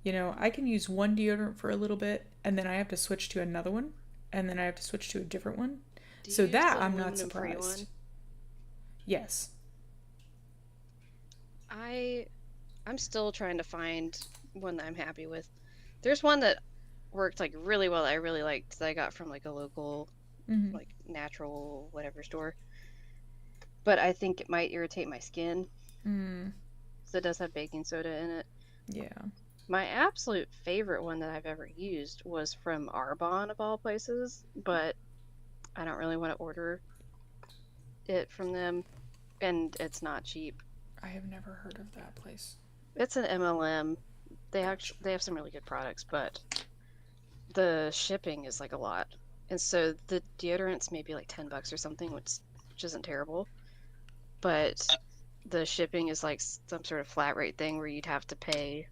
I can use one deodorant for a little bit and then I have to switch to another one and then I have to switch to a different one. So that I'm not surprised. Yes. I'm still trying to find one that I'm happy with. There's one that worked like really well that I really liked that I got from like a local like natural whatever store. But I think it might irritate my skin. So it does have baking soda in it. Yeah. My absolute favorite one that I've ever used was from Arbonne of all places, but I don't really want to order it from them, and it's not cheap. I have never heard of that place. It's an MLM. They have some really good products, but the shipping is like a lot. And so the deodorant's maybe like $10 or something, which isn't terrible. But the shipping is like some sort of flat rate thing where you'd have to pay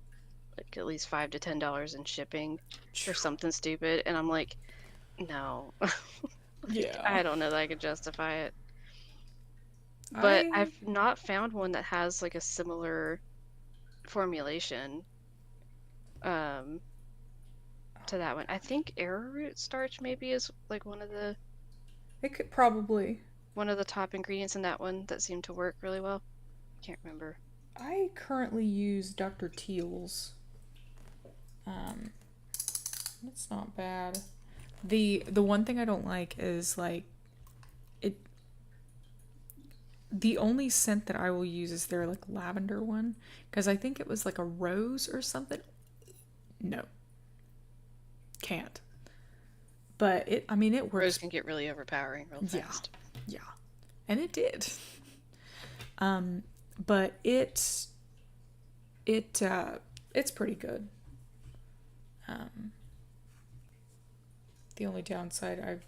like at least $5 to $10 in shipping or something stupid. And I'm like, no. Yeah. I don't know that I could justify it. But I've not found one that has like a similar formulation to that one. I think arrowroot starch maybe is like one of the top ingredients in that one that seemed to work really well. Can't remember. I currently use Dr. Teal's. It's not bad. The one thing I don't like is like it. The only scent that I will use is their like lavender one because I think it was like a rose or something. No. Can't. But it works. Rose can get really overpowering real fast. Yeah. And it did. But it's pretty good. The only downside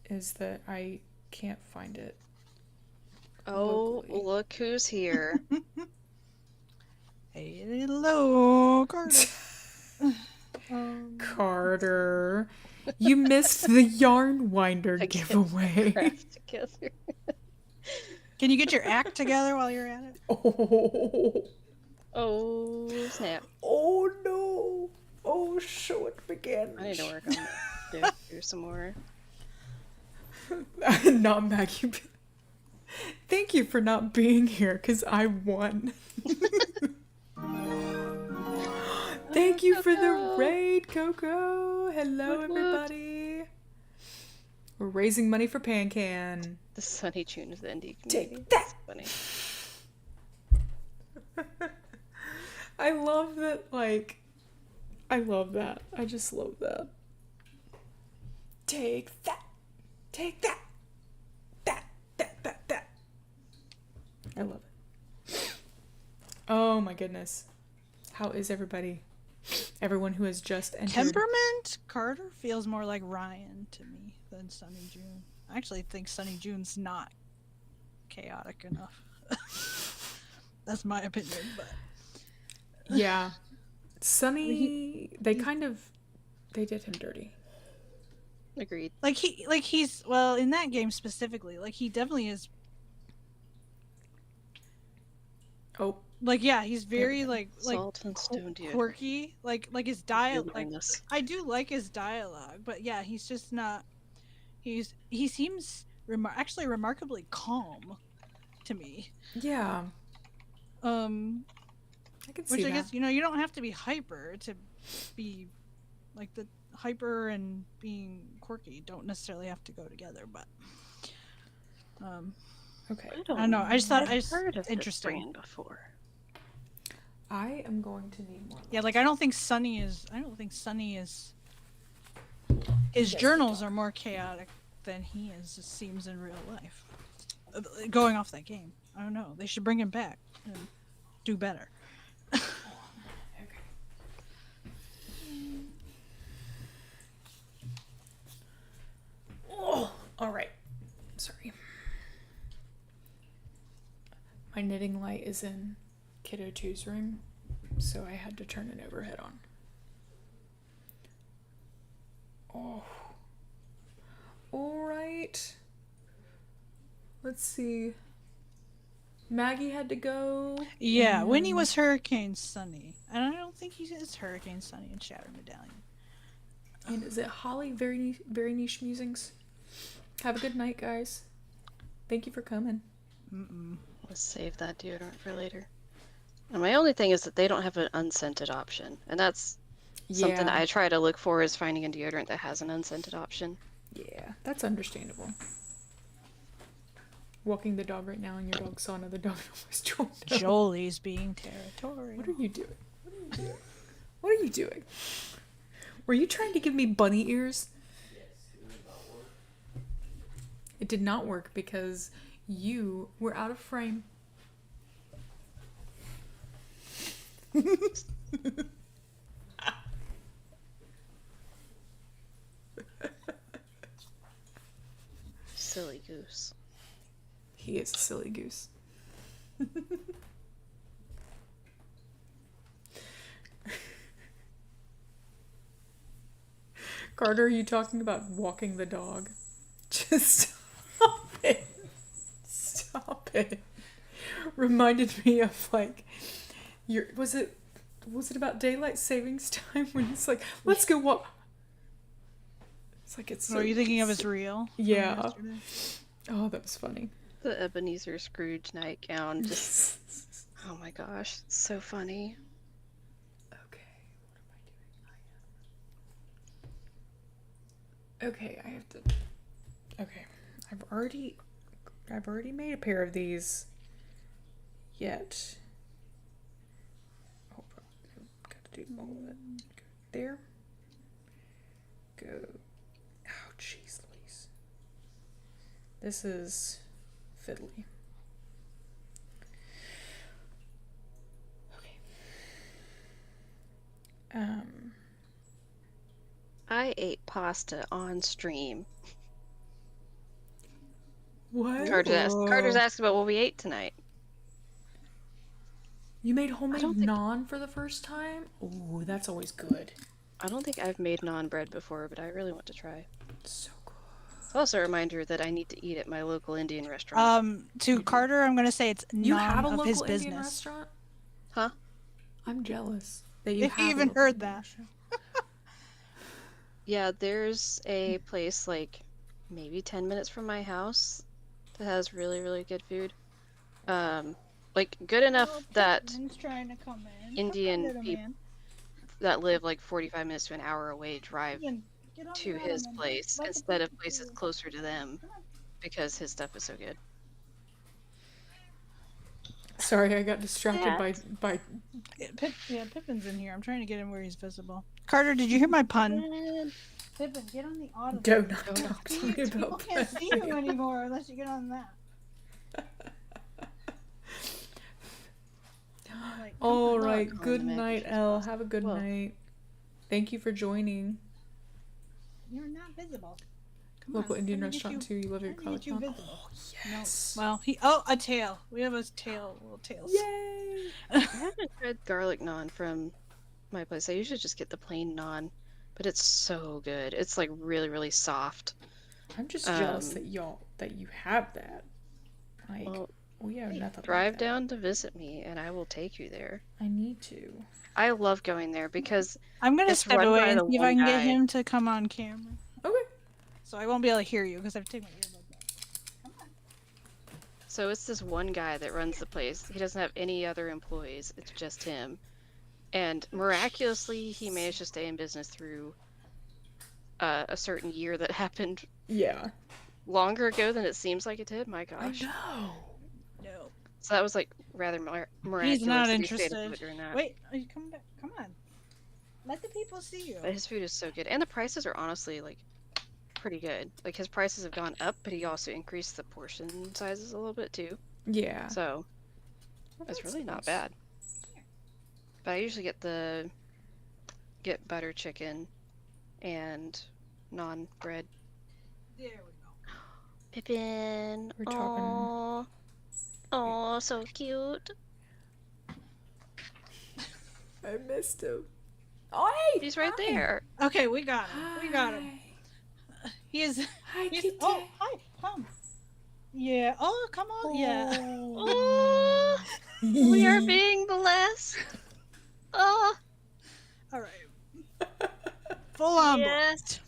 is that I can't find it. Oh, locally. Look who's here. Hello, Carter. Carter. You missed the yarn winder giveaway. Can you get your act together while you're at it? Oh, snap. Oh no! Oh, show it begin. I need to work on that. Do some more. Not Maggie. Thank you for not being here, because I won. Thank you for the raid, Coco. Hello, everybody. We're raising money for PanCAN. The Sunny June of the indie community. Take that! That's funny. I love that, like, I love that. I just love that. Take that! Take that! That! I love it. Oh my goodness. How is everybody? Everyone who has just entered. Temperament? Carter feels more like Ryan to me than Sunny June. I actually think Sunny June's not chaotic enough. That's my opinion, but Yeah. Sunny, they did him dirty. Agreed. he's well, in that game specifically, like he definitely is. Oh. Like, yeah, he's very Salt and stone deodorant. quirky. Like his dialogue. Like, I do like his dialogue, but yeah, he's just not. He seems actually remarkably calm to me. Yeah. I can see Which I that. guess you don't have to be hyper to be like the hyper and being quirky don't necessarily have to go together, but Okay. I don't know. I just thought I've heard of interesting. this brand before. I am going to need more. Yeah, like I don't think Sunny is. His journals are more chaotic than he is. It seems in real life. Going off that game, I don't know. They should bring him back and do better. Okay. Oh, all right. Sorry. My knitting light is in Kiddo 2's room, so I had to turn an overhead on. Oh. All right. Let's see. Maggie had to go. Yeah, Winnie was Hurricane Sunny, and I don't think he is Hurricane Sunny in Shattered Medallion. And is it Holly? Very niche musings. Have a good night, guys. Thank you for coming. Let's save that deodorant for later. And my only thing is that they don't have an unscented option, and that's something I try to look for, is finding a deodorant that has an unscented option. Yeah, that's understandable. Walking the dog right now, and your dog saw another dog and almost joined up. Jolie's being territorial. What are you doing? What are you doing? Were you trying to give me bunny ears? It did not work because you were out of frame. Silly goose. He is a silly goose. Carter, are you talking about walking the dog? Just stop it. Stop it. Reminded me of like was it about daylight savings time when it's like, let's go walk. It's like it's so, are you thinking of as real? Yeah. Oh, that was funny. The Ebenezer Scrooge nightgown, just oh my gosh, it's so funny. Okay, what am I doing? Okay, I have to. Okay, I've already made a pair of these. Yet. Hold on, gotta do all of it. Go there. Go. Oh, jeez, Louise. This is fiddly. Okay. I ate pasta on stream. What? Carter's asking about what we ate tonight. You made homemade naan for the first time? Ooh, that's always good. I don't think I've made naan bread before, but I really want to try. So good. It's also a reminder that I need to eat at my local Indian restaurant. To Carter, I'm gonna say it's You none have a of local his Indian business. restaurant? Huh? I'm jealous that you If have you a even local heard vending that. machine. Yeah, there's a place like maybe 10 minutes from my house that has really, really good food. Like good enough that Pippin's trying to come in. Come on, Indian little people man. that live like 45 minutes to an hour away drive Pippin, get on to the his ottoman. place Let the instead of people see places you. closer to them Come on. because his stuff is so good. Sorry, I got distracted Yeah. by. Pippin's in here. I'm trying to get him where he's visible. Carter, did you hear my pun? Pippin, get on the ottoman. Do not Oh. talk to me People about can't see you that. anymore unless you get on that. Like, All not right. calling Good the mac and night, cheese Elle. pasta. Have a good Whoa. night. Thank you for joining. you're not visible. Come Local on, Indian let me get restaurant you- too. You love your let me get you college. visible. Yes. Well, a tail. We have a tail, little tails. Yay! I haven't tried garlic naan from my place. I usually just get the plain naan, but it's so good. It's like really, really soft. I'm just jealous that you have that. Like, Well, we have nothing drive like that. down to visit me and I will take you there. I need to. I love going there because I'm gonna it's step run away by and the see if one I can get guy. him to come on camera. Okay. So I won't be able to hear you because I have to take my earbuds out. So it's this one guy that runs the place. He doesn't have any other employees. It's just him. And miraculously, he managed to stay in business through a certain year that happened Yeah. longer ago than it seems like it did. My gosh. know. No. So that was like rather miraculous He's not that he stayed interested. afloat during that. Wait, are you coming back? Come on. Let the people see you. But his food is so good. And the prices are honestly like pretty good. Like his prices have gone up, but he also increased the portion sizes a little bit too. Yeah. So Well, it's that's really not nice. bad. But I usually get butter chicken and naan bread. There we go. Pippin. We're talking- Oh, so cute. I missed him. Oh, hey! He's right Hi. there. Okay, we got him. We got him. Hi. He is. Hi, He's, kitty. oh, hi, come. Yeah. Oh, come on. Yeah. Oh, we are being blessed. Oh, All right. Full on. yes.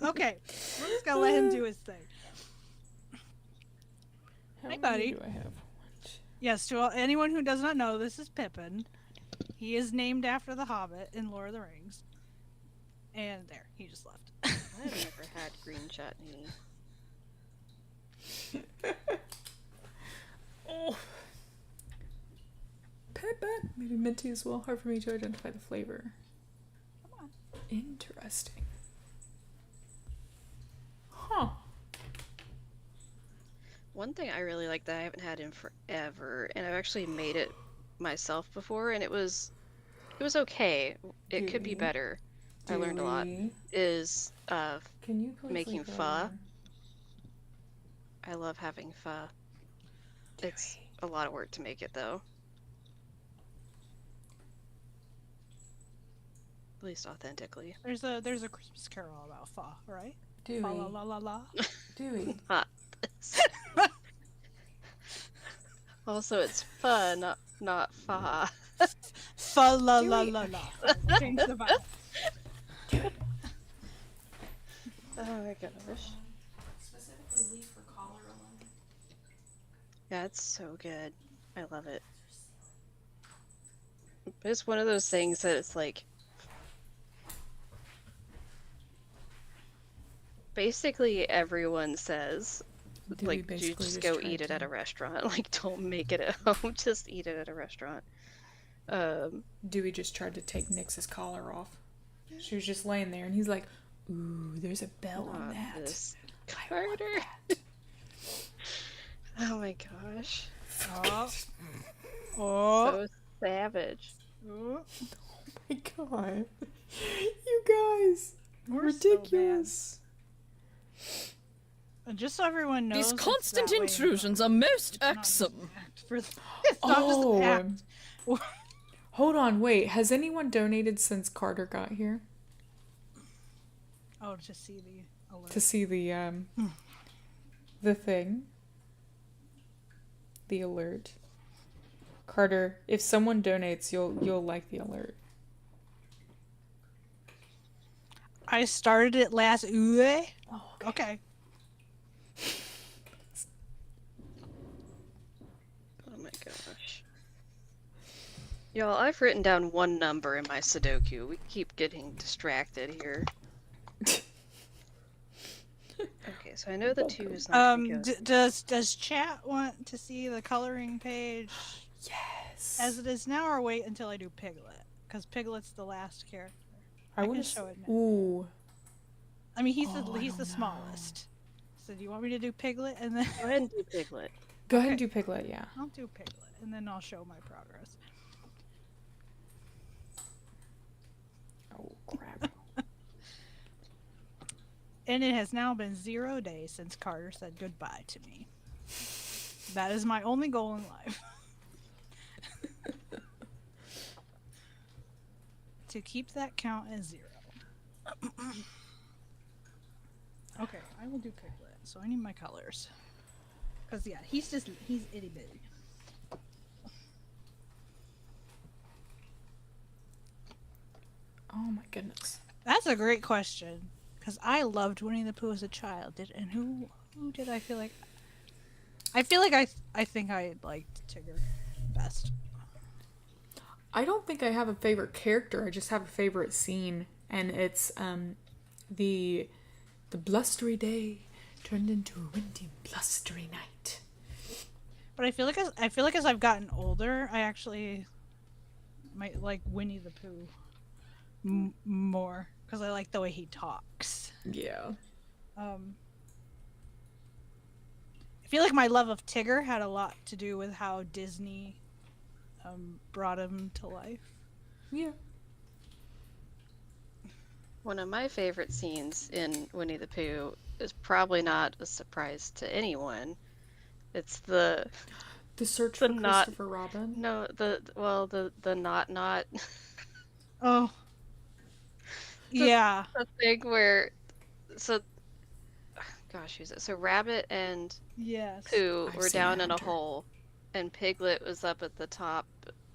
Okay. We're just gonna let him do his thing. How Hey, many buddy. do I have? Yes, to anyone who does not know, this is Pippin. He is named after the Hobbit in Lord of the Rings. And there, he just left. I've never had green chutney. Oh. Pepper. Maybe minty as well. Hard for me to identify the flavor. Come on. Interesting. Huh. One thing I really like that I haven't had in forever, and I've actually made it myself before, and it was okay. It could be Dewey. better. I learned a lot. Dewey. Is Can you please making leave that pho. alone? I love having pho. It's a lot of work to make it though. At least authentically. There's a Christmas Carol about pho, right? Dewey. Fa la la la la. Dewey. Hot. Also, it's pho, not fa. Fa la la Dewey. la la. Change the vibe. Oh my gosh. Specifically leave for collar alone. Yeah, it's so good. I love it. But it's one of those things that it's like basically everyone says Dewey like basically you just just go tried eat it to- at a restaurant. Like don't make it at home, just eat it at a restaurant. Dewey just tried to take Nix's collar off. She was just laying there, and he's like, "Ooh, there's a bell on Not that." this I want Carter. that. Oh my gosh. Oh. Oh. So savage. Oh. My God, you guys, We're so bad. ridiculous. And just so everyone knows, These it's constant that way in intrusions Rome. are most It's not just irksome. an act for it's not just an act. Hold on, wait. Has anyone donated since Carter got here Oh, to see the alert. to see the thing, the alert? Carter, if someone donates, you'll like the alert. I started it last. Oh, Okay. Oh my gosh. Y'all, I've written down one number in my Sudoku. We keep getting distracted here. Okay, so I know the 2 is not gonna go. Does chat want to see the coloring page Yes. as it is now, or wait until I do Piglet? Because Piglet's the last character. I can want show to. it now. Ooh. I mean, he's I the don't know. smallest. So do you want me to do Piglet and then? Go ahead and do Piglet. Go ahead and Okay. do Piglet, yeah. I'll do Piglet and then I'll show my progress. Oh, crap. And it has now been 0 days since Carter said goodbye to me. That is my only goal in life. To keep that count as 0. Okay, I will do Piglet. So I need my colors. Because, yeah, he's itty bitty. Oh my goodness. That's a great question. Because I loved Winnie the Pooh as a child. And who did I feel like? I feel like I think I liked Tigger best. I don't think I have a favorite character. I just have a favorite scene, and it's the blustery day turned into a windy, blustery night. But I feel like as I've gotten older, I actually might like Winnie the Pooh more because I like the way he talks. Yeah. I feel like my love of Tigger had a lot to do with how Disney brought him to life. Yeah. One of my favorite scenes in Winnie the Pooh is probably not a surprise to anyone. It's the search the for not Christopher Robin. no the not Oh. Yeah. the thing where so gosh who's it? So Rabbit and Yes. Pooh I've were seen down in a Hunter. hole, and Piglet was up at the top,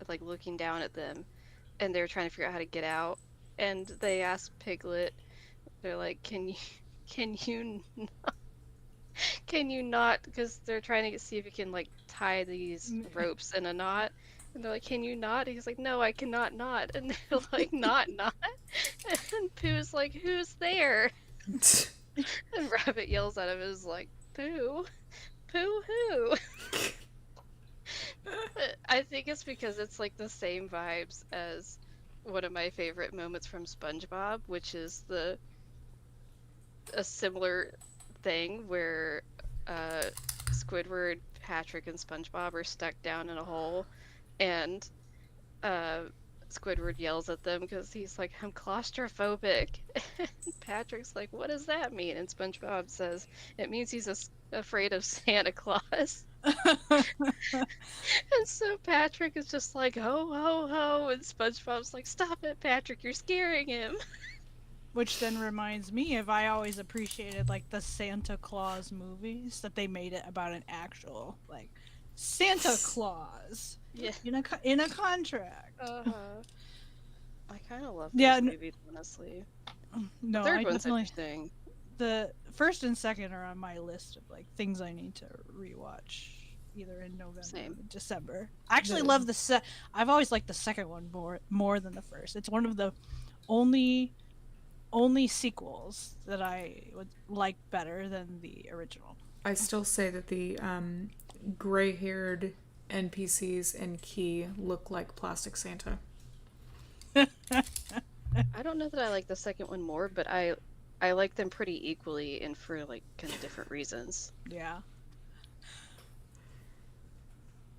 like looking down at them, and they were trying to figure out how to get out. And they asked Piglet, they're like, can you, can you not? Because they're trying to see if you can like tie these ropes in a knot. And they're like, can you not? He's like, no, I cannot not. And they're like, not. And Pooh's like, who's there? And Rabbit yells at him and is like, Pooh who? I think it's because it's like the same vibes as one of my favorite moments from SpongeBob, which is a similar thing where Squidward, Patrick, and SpongeBob are stuck down in a hole, and Squidward yells at them because he's like, I'm claustrophobic. And Patrick's like, what does that mean? And SpongeBob says, it means he's afraid of Santa Claus. And so Patrick is just like, ho, ho, ho. And SpongeBob's like, stop it, Patrick, you're scaring him. Which then reminds me of I always appreciated like the Santa Claus movies that they made it about an actual like Santa Claus. Yeah. In a contract. I kind of love those movies, honestly. No, the third I one's definitely. interesting. The first and second are on my list of like things I need to rewatch either in November or December. I actually love I've always liked the second one more than the first. It's one of the only sequels that I would like better than the original. I still say that the gray-haired NPCs in Key look like Plastic Santa. I don't know that I like the second one more, but I like them pretty equally and for like kind of different reasons. Yeah.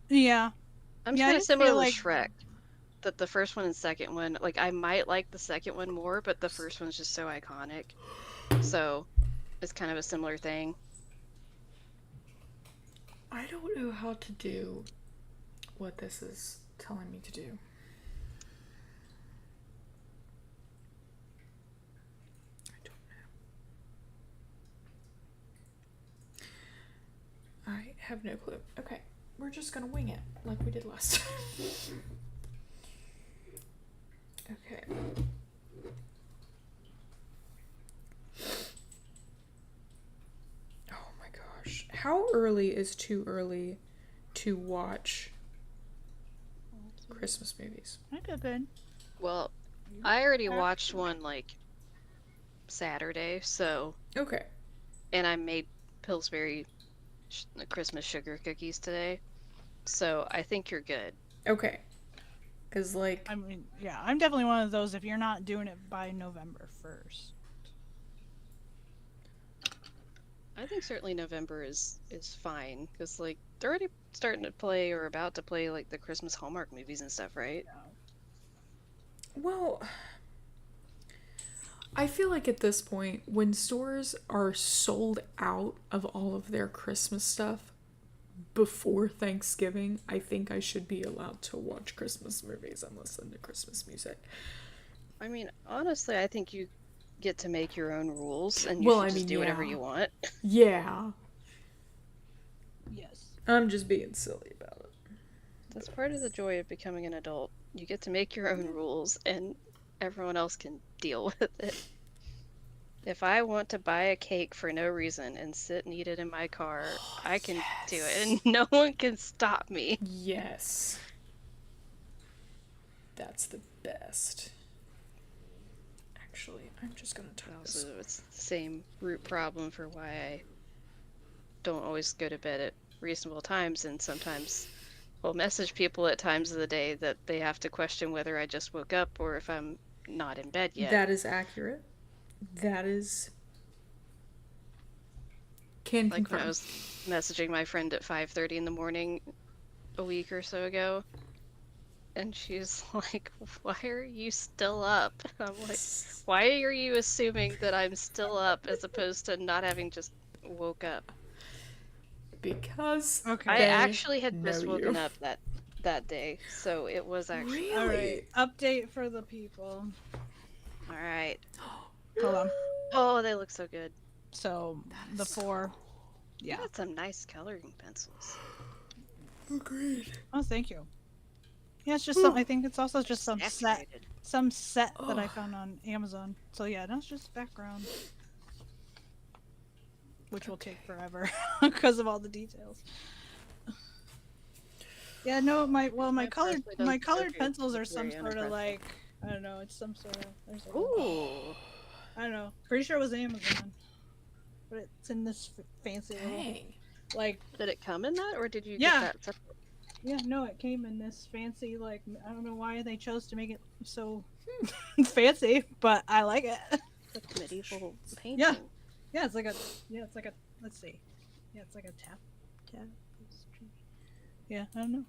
Yeah. I'm kind of similar with Shrek. That the first one and second one, like I might like the second one more, but the first one's just so iconic. So it's kind of a similar thing. I don't know how to do what this is telling me to do. I don't know. I have no clue. Okay. we're just gonna wing it like we did last time. Okay. Oh my gosh. How early is too early to watch Christmas movies? I did good. Well, I already watched one like Saturday, so Okay. and I made Pillsbury Christmas sugar cookies today, so I think you're good. Okay. Because, like, I mean, yeah, I'm definitely one of those if you're not doing it by November 1st. I think certainly November is fine because like they're already starting to play or about to play like the Christmas Hallmark movies and stuff, right? well, I feel like at this point, when stores are sold out of all of their Christmas stuff before Thanksgiving, I think I should be allowed to watch Christmas movies and listen to Christmas music. I mean, honestly, I think you get to make your own rules and you Well, should I just mean, do whatever yeah. you want. Yeah. Yes. I'm just being silly about it. That's part of the joy of becoming an adult. You get to make your own rules and everyone else can deal with it. If I want to buy a cake for no reason and sit and eat it in my car, I can do it and no one can stop me. Yes. That's the best. Actually, I'm just gonna type this. Also, it's the same root problem for why I don't always go to bed at reasonable times, and sometimes will message people at times of the day that they have to question whether I just woke up or if I'm not in bed yet. That is accurate. That is. Can Like confirm. when I was messaging my friend at 5:30 in the morning a week or so ago, and she's like, "Why are you still up?" I'm like, "Why are you assuming that I'm still up as opposed to not having just woke up?" Because Okay. I they actually had just know woken you. up that day, so it was actually Really? All right. Update for the people. all right. Hold on. Oh, they look so good. So That the is so 4. You Yeah. got some nice coloring pencils. Agreed. Oh, thank you. Yeah, it's just some. I think it's also just some Saturated. set that I found on Amazon. So yeah, that's just background, which will take forever because of all the details. Yeah, no, my My colored parsley doesn't go pencils through are some very sort of unimpressed. like, I don't know, it's some sort of there's like a, Ooh. I don't know, pretty sure it was Amazon, but it's in this fancy little Dang. like, Did it come in that, or did you Yeah. get that separate? yeah, no, it came in this fancy like, I don't know why they chose to make it so fancy, but I like it. It's like medieval painting. Yeah, it's like a let's see, yeah, it's like a tapestry. Yeah, I don't know.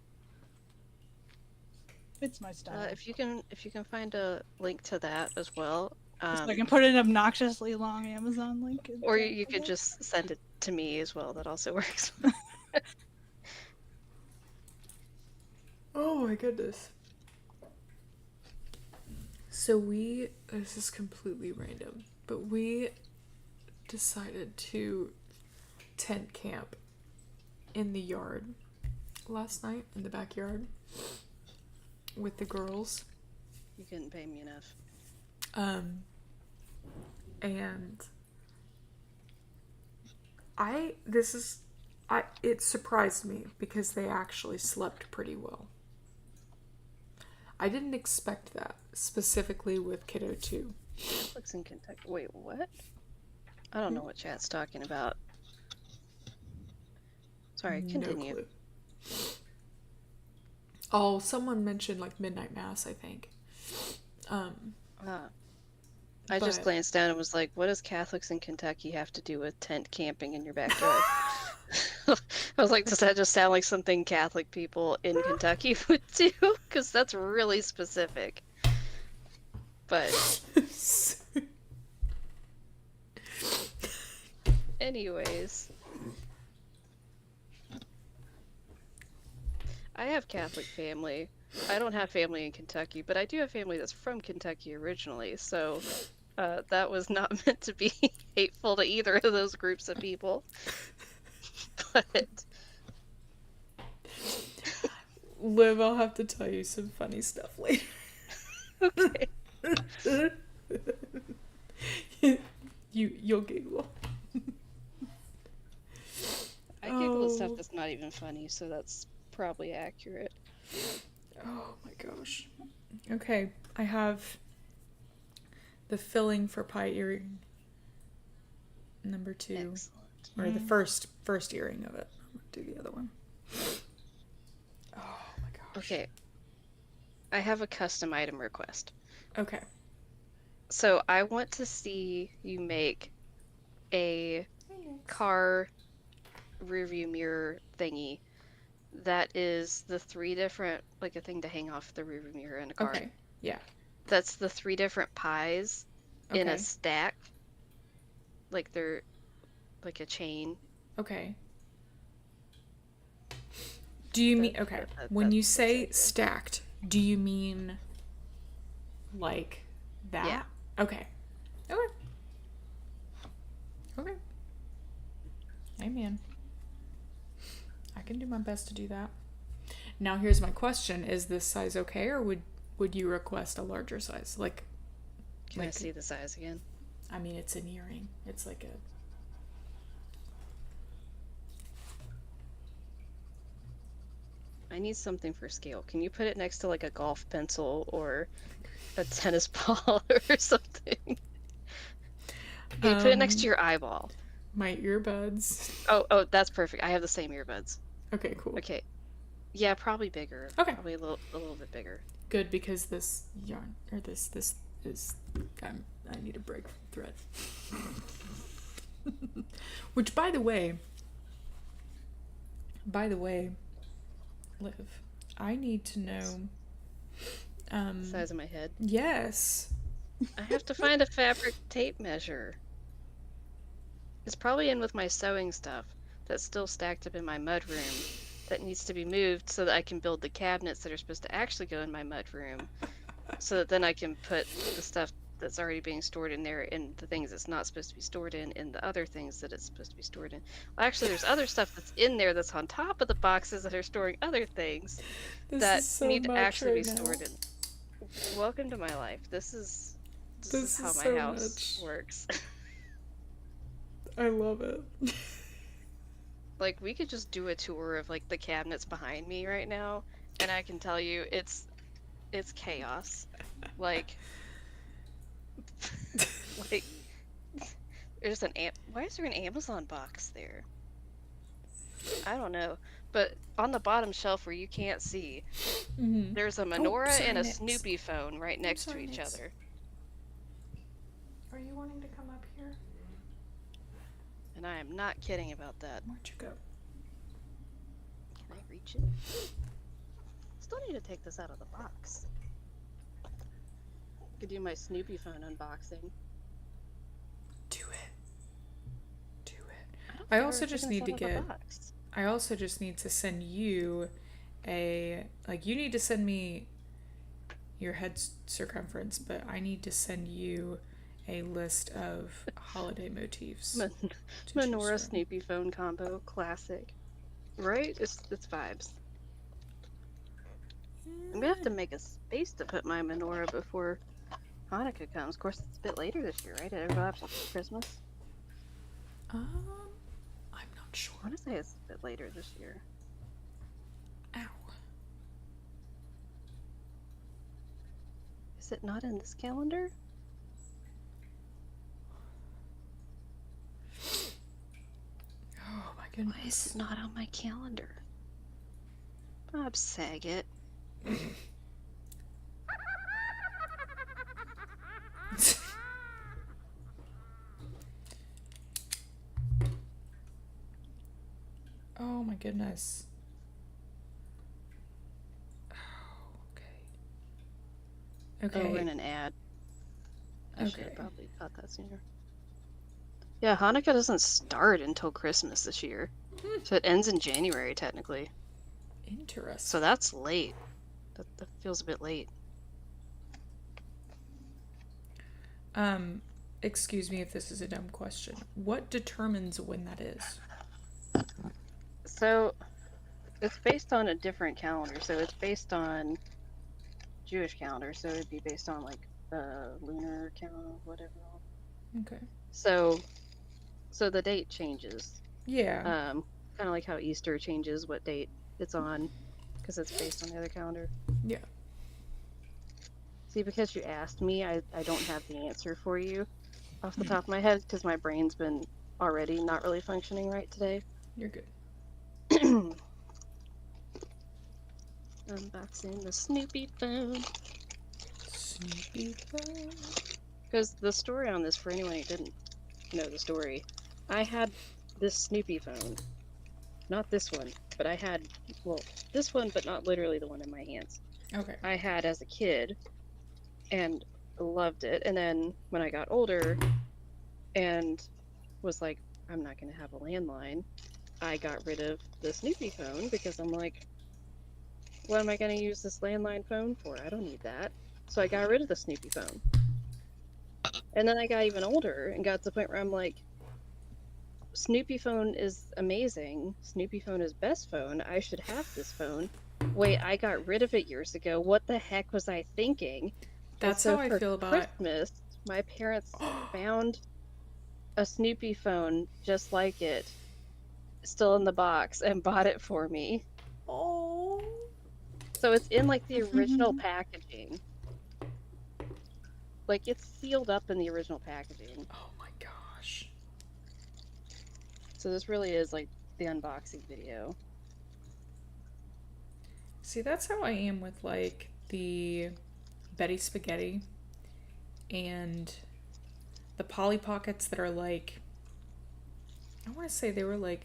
It's my style. If you can find a link to that as well, So I can put an obnoxiously long Amazon link. or you can just send it to me as well. That also works. Oh my goodness. So this is completely random, but we decided to tent camp in the yard last night, in the backyard, with the girls. You couldn't pay me enough. And it surprised me because they actually slept pretty well. I didn't expect that, specifically with Kiddo 2. Looks in Kentucky. Wait, what? I don't know what chat's talking about. Sorry, continue. No clue. Oh, someone mentioned like midnight mass, I think. I just But- glanced down and was like, what does Catholics in Kentucky have to do with tent camping in your backyard? I was like, does that just sound like something Catholic people in Kentucky would do? Because that's really specific. But anyways, I have Catholic family. I don't have family in Kentucky, but I do have family that's from Kentucky originally, so that was not meant to be hateful to either of those groups of people. But Liv, I'll have to tell you some funny stuff later. Okay. You'll giggle. I giggle at stuff that's not even funny, so that's probably accurate. Oh my gosh. Okay, I have the filling for pie earring number 2. Excellent. Or the first earring of it. I'm gonna do the other one. Oh my gosh. Okay. I have a custom item request. Okay. So I want to see you make a car rearview mirror thingy that is the 3 different, like a thing to hang off the rearview mirror in a car. Okay. Yeah. That's the 3 different pies in a Okay. stack. Like they're like a chain. Okay. Do you mean okay? When you say stacked, do you mean like that? Yeah. Okay. Okay. Okay. Hey man. I can do my best to do that. Now here's my question: is this size okay, or would you request a larger size? Like, Can I see the size again? I mean, it's an earring. It's like a. I need something for scale. Can you put it next to like a golf pencil or a tennis ball or something? Can you put it next to your eyeball? My earbuds. Oh, that's perfect. I have the same earbuds. Okay, cool. Okay. Yeah, probably bigger. Okay. Probably a little bit bigger. Good, because this yarn or this is I need a break from thread. Which, by the way, Liv, I need to know. Size of my head. Yes. I have to find a fabric tape measure. It's probably in with my sewing stuff that's still stacked up in my mudroom that needs to be moved so that I can build the cabinets that are supposed to actually go in my mudroom, so that then I can put the stuff that's already being stored in there and the things it's not supposed to be stored in the other things that it's supposed to be stored in. Well, actually, there's other stuff that's in there that's on top of the boxes that are storing other things that need to actually be stored in. Welcome to my life. This is how my house works. I love it. Like, we could just do a tour of like the cabinets behind me right now, and I can tell you it's chaos. Like like there's why is there an Amazon box there? I don't know. But on the bottom shelf where you can't see, there's a menorah and a Snoopy phone right next to each other. Are you wanting to come up here? And I am not kidding about that. Where'd you go? Can I reach it? Still need to take this out of the box. Could do my Snoopy phone unboxing. Do it. I also just need to get. I also just need to send you you need to send me your head circumference, but I need to send you a list of holiday motifs. Menorah Snoopy phone combo, classic. Right? It's vibes. I'm gonna have to make a space to put my menorah before Hanukkah comes. Of course, it's a bit later this year, right? It overlaps with Christmas. I'm not sure. I want to say it's a bit later this year. Ow. Is it not in this calendar? Oh my goodness. Why is it not on my calendar? Bob Saget. Oh my goodness. Oh, okay. Oh, we're in an ad. I should have probably caught that sooner. Yeah, Hanukkah doesn't start until Christmas this year. So it ends in January, technically. Interesting. So that's late. That feels a bit late. Excuse me if this is a dumb question. What determines when that is? So, It's based on a different calendar, so it's based on Jewish calendar, so it'd be based on like the lunar calendar, whatever. Okay. So, so the date changes. Yeah. Kind of like how Easter changes what date it's on, because it's based on the other calendar. Yeah. See, because you asked me, I don't have the answer for you off the top of my head, because my brain's been already not really functioning right today. You're good. Unboxing the Snoopy phone. Snoopy phone. Because the story on this, for anyone who didn't know the story, I had this Snoopy phone. Not this one, but I had, well, this one, but not literally the one in my hands. Okay. I had as a kid and loved it. And then when I got older and was like, I'm not going to have a landline, I got rid of the Snoopy phone because I'm like, what am I going to use this landline phone for? I don't need that. So I got rid of the Snoopy phone. And then I got even older and got to the point where I'm like, Snoopy phone is amazing. Snoopy phone is best phone. I should have this phone. Wait, I got rid of it years ago. What the heck was I thinking? That's and so how I for feel about Christmas, my parents found a Snoopy phone just like it, still in the box, and bought it for me. Oh. So it's in like the original packaging. Like it's sealed up in the original packaging. Oh my gosh. So this really is like the unboxing video. See, that's how I am with like the Betty Spaghetti and the Polly Pockets that are like, I want to say they were like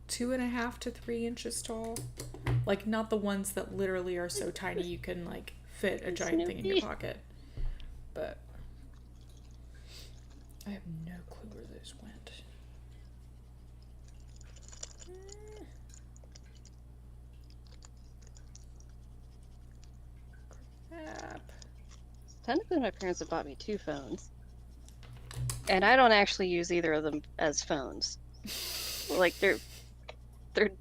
2.5 to 3 inches tall. Like not the ones that literally are so tiny you can like fit a giant thing in your pocket. But I have no clue where those went. Crap. Technically, my parents have bought me 2 phones. And I don't actually use either of them as phones. Like they're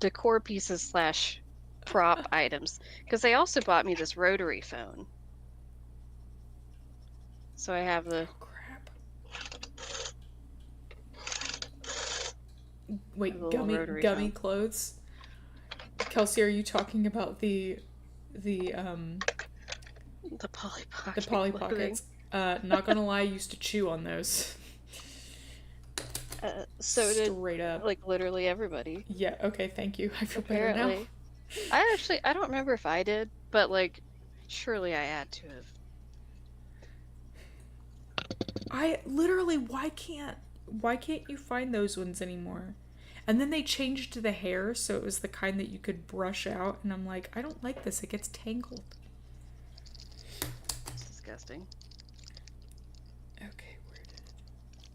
decor pieces / prop items. Because they also bought me this rotary phone. So I have the Oh crap. Wait, rotary gummy phone. clothes? Kelsey, are you talking about the Polly Pocket. the Polly Pockets? Not gonna lie, I used to chew on those. So Straight did up. like literally everybody. Yeah, okay, thank you. I feel Apparently. better now. I don't remember if I did, but like surely I had to have. I literally, why can't you find those ones anymore? And then they changed to the hair, so it was the kind that you could brush out, and I'm like, I don't like this. It gets tangled. It's disgusting. Okay, where did it?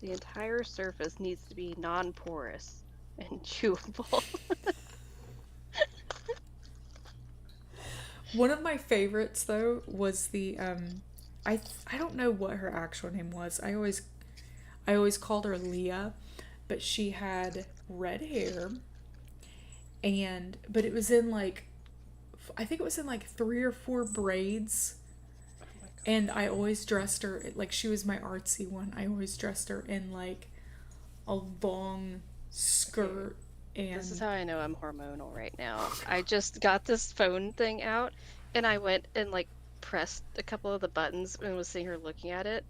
The entire surface needs to be non-porous and chewable. One of my favorites though was the I don't know what her actual name was. I always called her Leah, but she had red hair, but it was in like, I think it was in like 3 or 4 braids. And I always dressed her like she was my artsy one. I always dressed her in like a long skirt. And this is how I know I'm hormonal right now. I just got this phone thing out and I went and like pressed a couple of the buttons and was seeing her looking at it.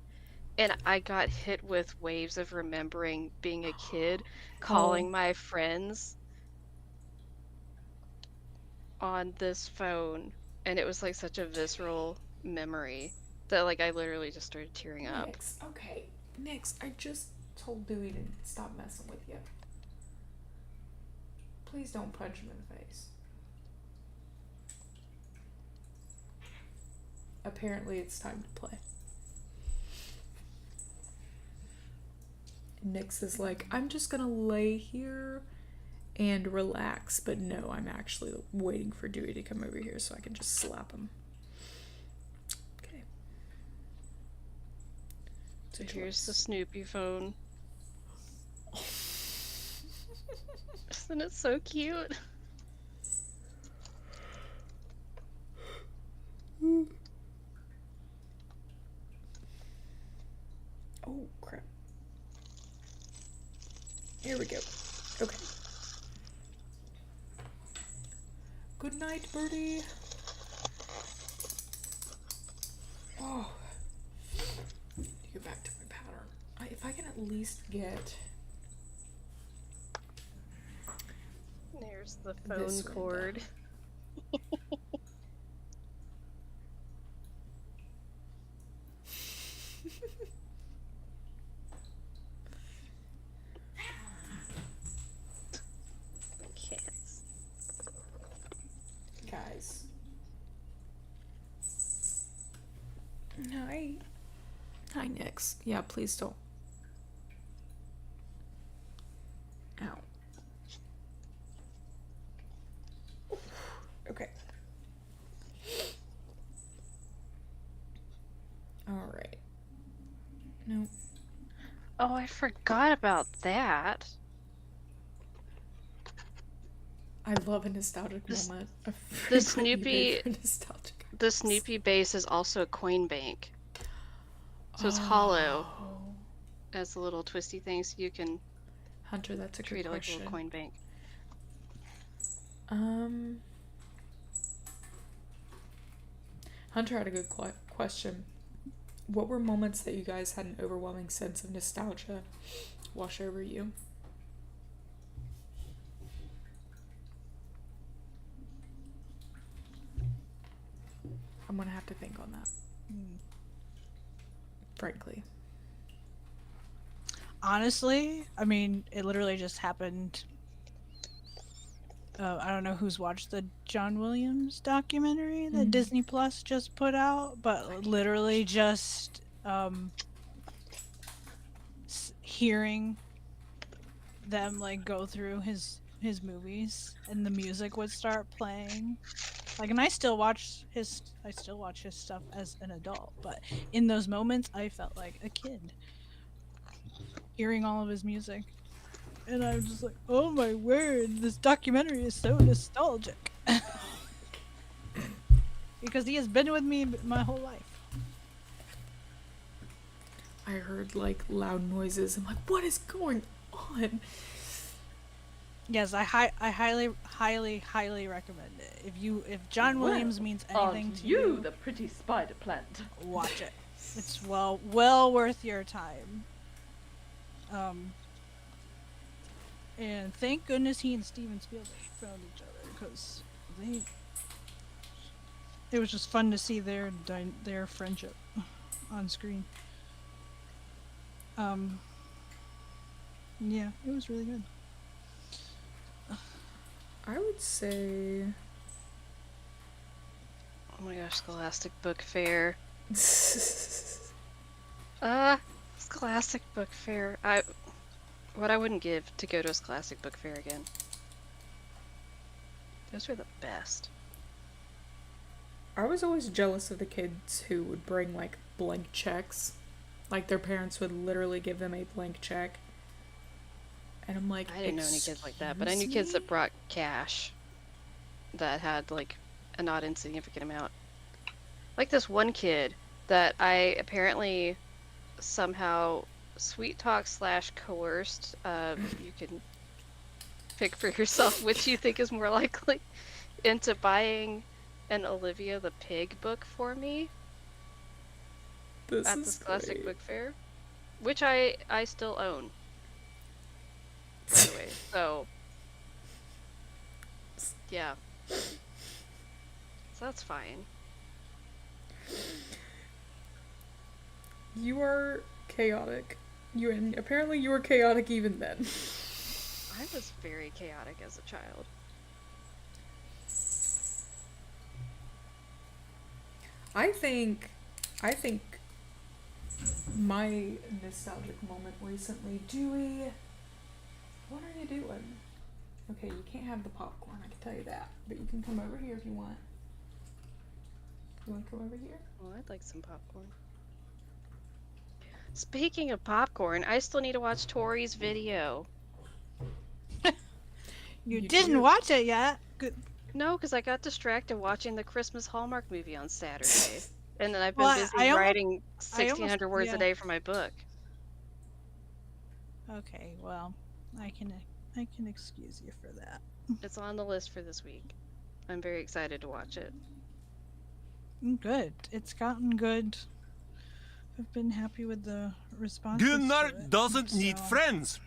And I got hit with waves of remembering being a kid, calling my friends on this phone. And it was like such a visceral memory that like I literally just started tearing up. Nix, I just told Dewey to stop messing with you. Please don't punch him in the face. Apparently it's time to play. Nix is like, I'm just gonna lay here and relax, but no, I'm actually waiting for Dewey to come over here so I can just slap him. Okay. So here's the Snoopy phone. Isn't it so cute? crap. Here we go. Okay. Good night, birdie. Oh. To get back to my pattern. If I can at least get... There's the phone cord. Cats. Guys. Hi. Hi, Nix. Yeah, please don't. Ow. Okay. Alright. No. Oh, I forgot about that. I love a nostalgic moment. The Snoopy nostalgic. The Snoopy base is also a coin bank. So it's hollow. As the little twisty things, you can Hunter, that's a treat good it like a question. little coin bank. Hunter had a good question. What were moments that you guys had an overwhelming sense of nostalgia wash over you? I'm gonna have to think on that. Frankly. Honestly, I mean, it literally just happened. I don't know who's watched the John Williams documentary that Disney Plus just put out, but literally just hearing them like go through his movies and the music would start playing. Like, and I still watch his stuff as an adult, but in those moments I felt like a kid hearing all of his music. And I'm just like, oh my word, this documentary is so nostalgic. Because he has been with me my whole life. I heard like loud noises. I'm like, what is going on? Yes, I highly recommend it. If John Williams means anything to you, the pretty spider plant. watch it. It's well worth your time. And thank goodness he and Steven Spielberg found each other, because it was just fun to see their friendship on screen. Yeah, it was really good. I would say... Oh my gosh, Scholastic Book Fair. Scholastic Book Fair. What I wouldn't give to go to a Scholastic Book Fair again. Those were the best. I was always jealous of the kids who would bring like blank checks. Like their parents would literally give them a blank check. And I'm like, I didn't know any kids like that, but I knew kids that brought cash that had like a not insignificant amount. Like this one kid that I apparently somehow sweet talk / coerced. You can pick for yourself which you think is more likely, into buying an Olivia the Pig book for me at the Scholastic Book Fair, which I still own, by the way. So yeah, so that's fine. You are chaotic. Apparently you were chaotic even then. I was very chaotic as a child. I think my nostalgic moment recently, Dewey, what are you doing? Okay, you can't have the popcorn, I can tell you that. But you can come over here if you want. You want to come over here? Well, I'd like some popcorn. Speaking of popcorn, I still need to watch Tori's video. You didn't watch it yet? Good. No, because I got distracted watching the Christmas Hallmark movie on Saturday. And then I've been Well, busy I almost- writing 1,600 words yeah. a day for my book. Okay, well, I can excuse you for that. It's on the list for this week. I'm very excited to watch it. Good. It's gotten good. I've been happy with the responses Gunnar to it. doesn't need so friends.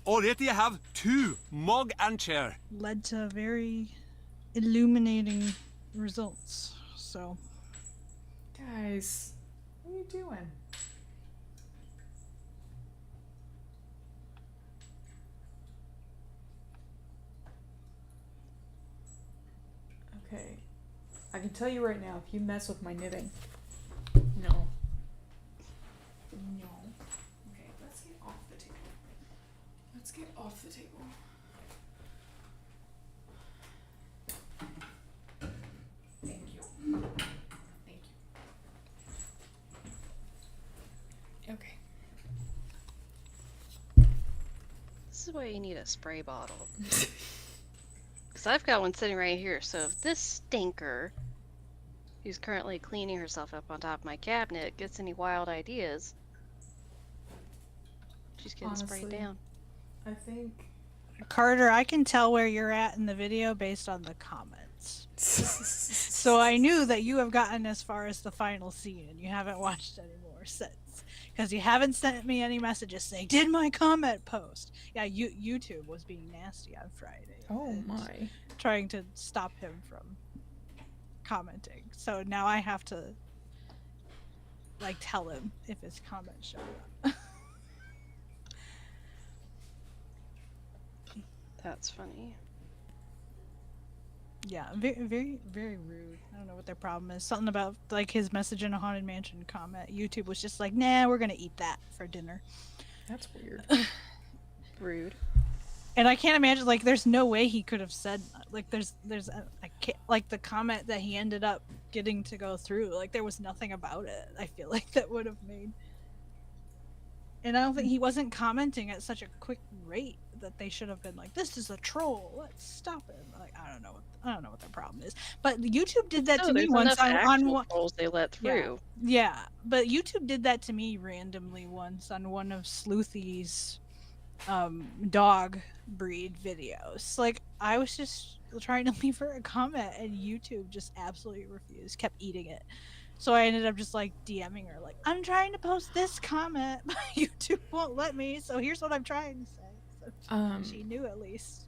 Already have 2 mug and chair. led to very illuminating results. So Guys, what are you doing? Okay. I can tell you right now, if you mess with my knitting, no. No. Okay, let's get off the table. Let's get off the table. Thank you. Thank you. Okay. This is why you need a spray bottle. Because I've got one sitting right here, so if this stinker, who's currently cleaning herself up on top of my cabinet, gets any wild ideas, she's getting sprayed Honestly. down. I think. Carter, I can tell where you're at in the video based on the comments. So I knew that you have gotten as far as the final scene and you haven't watched any more since. Because you haven't sent me any messages saying, did my comment post? Yeah, YouTube was being nasty on Friday. Oh and my. Trying to stop him from commenting. So now I have to like tell him if his comment showed up. That's funny. Yeah, very, very, very rude. I don't know what their problem is. Something about like his message in a haunted mansion comment. YouTube was just like, nah, we're gonna eat that for dinner. That's weird. Rude. And I can't imagine like there's no way he could have said like there's I can't, like the comment that he ended up getting to go through. Like there was nothing about it. I feel like that would have made. And I don't think he wasn't commenting at such a quick rate that they should have been like, "This is a troll. Let's stop it." Like I don't know what their problem is. But YouTube did that to me there's once enough on actual one. trolls they let through. Yeah, but YouTube did that to me randomly once on one of Sleuthy's dog breed videos. Like I was just trying to leave her a comment and YouTube just absolutely refused, kept eating it. So I ended up just like DMing her like, I'm trying to post this comment, but YouTube won't let me, so here's what I'm trying to say. So she knew at least.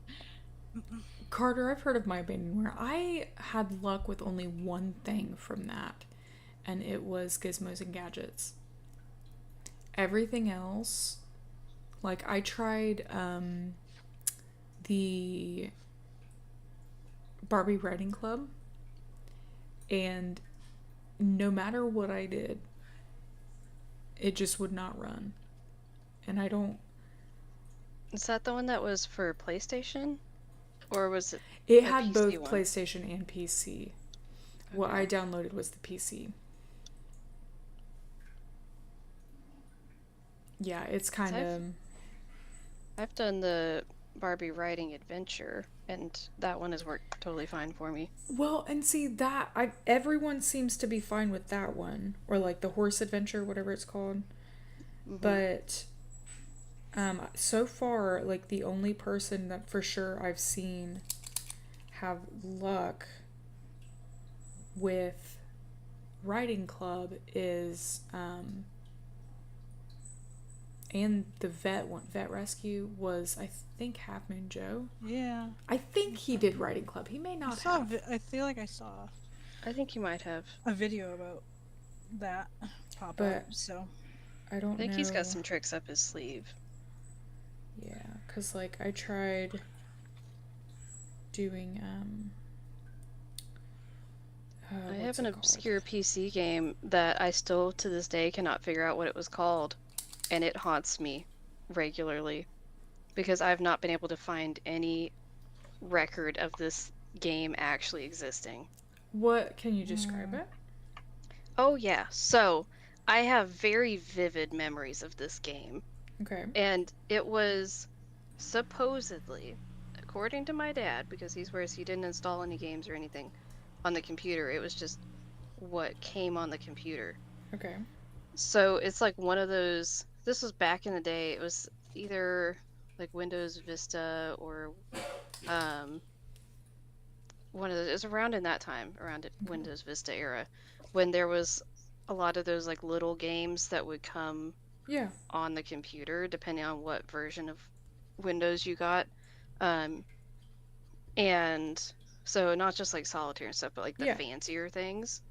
Carter, I've heard of my opinion where I had luck with only one thing from that, and it was gizmos and gadgets. Everything else, like I tried the Barbie Writing Club, and no matter what I did, it just would not run. And I don't... Is that the one that was for PlayStation? Or was it It the had PC both one? PlayStation and PC. What I downloaded was the PC. Yeah, it's kind of... I've done the Barbie Writing Adventure, and that one has worked totally fine for me. Well, and see that everyone seems to be fine with that one, or like the horse adventure, whatever it's called. Mm-hmm. But so far, like the only person that for sure I've seen have luck with Writing Club is and the vet rescue was, I think, Half Moon Joe. Yeah. I think he did Writing Club. He may not have. I feel like I saw I think you might have. a video about that pop But up, so I don't know. I think he's got some tricks up his sleeve. Yeah, because like I tried doing I have an obscure PC game that I still to this day cannot figure out what it was called, and it haunts me regularly because I've not been able to find any record of this game actually existing. What can you describe it? Oh yeah, so I have very vivid memories of this game. Okay. And it was supposedly, according to my dad, because he swears he didn't install any games or anything on the computer, it was just what came on the computer. Okay. So it's like one of those, this was back in the day, it was either like Windows Vista or one of those. It was around in that time, around Windows Vista era, when there was a lot of those like little games that would come Yeah. on the computer depending on what version of Windows you got. Um, and so not just like solitaire and stuff, but like the Yeah. fancier things.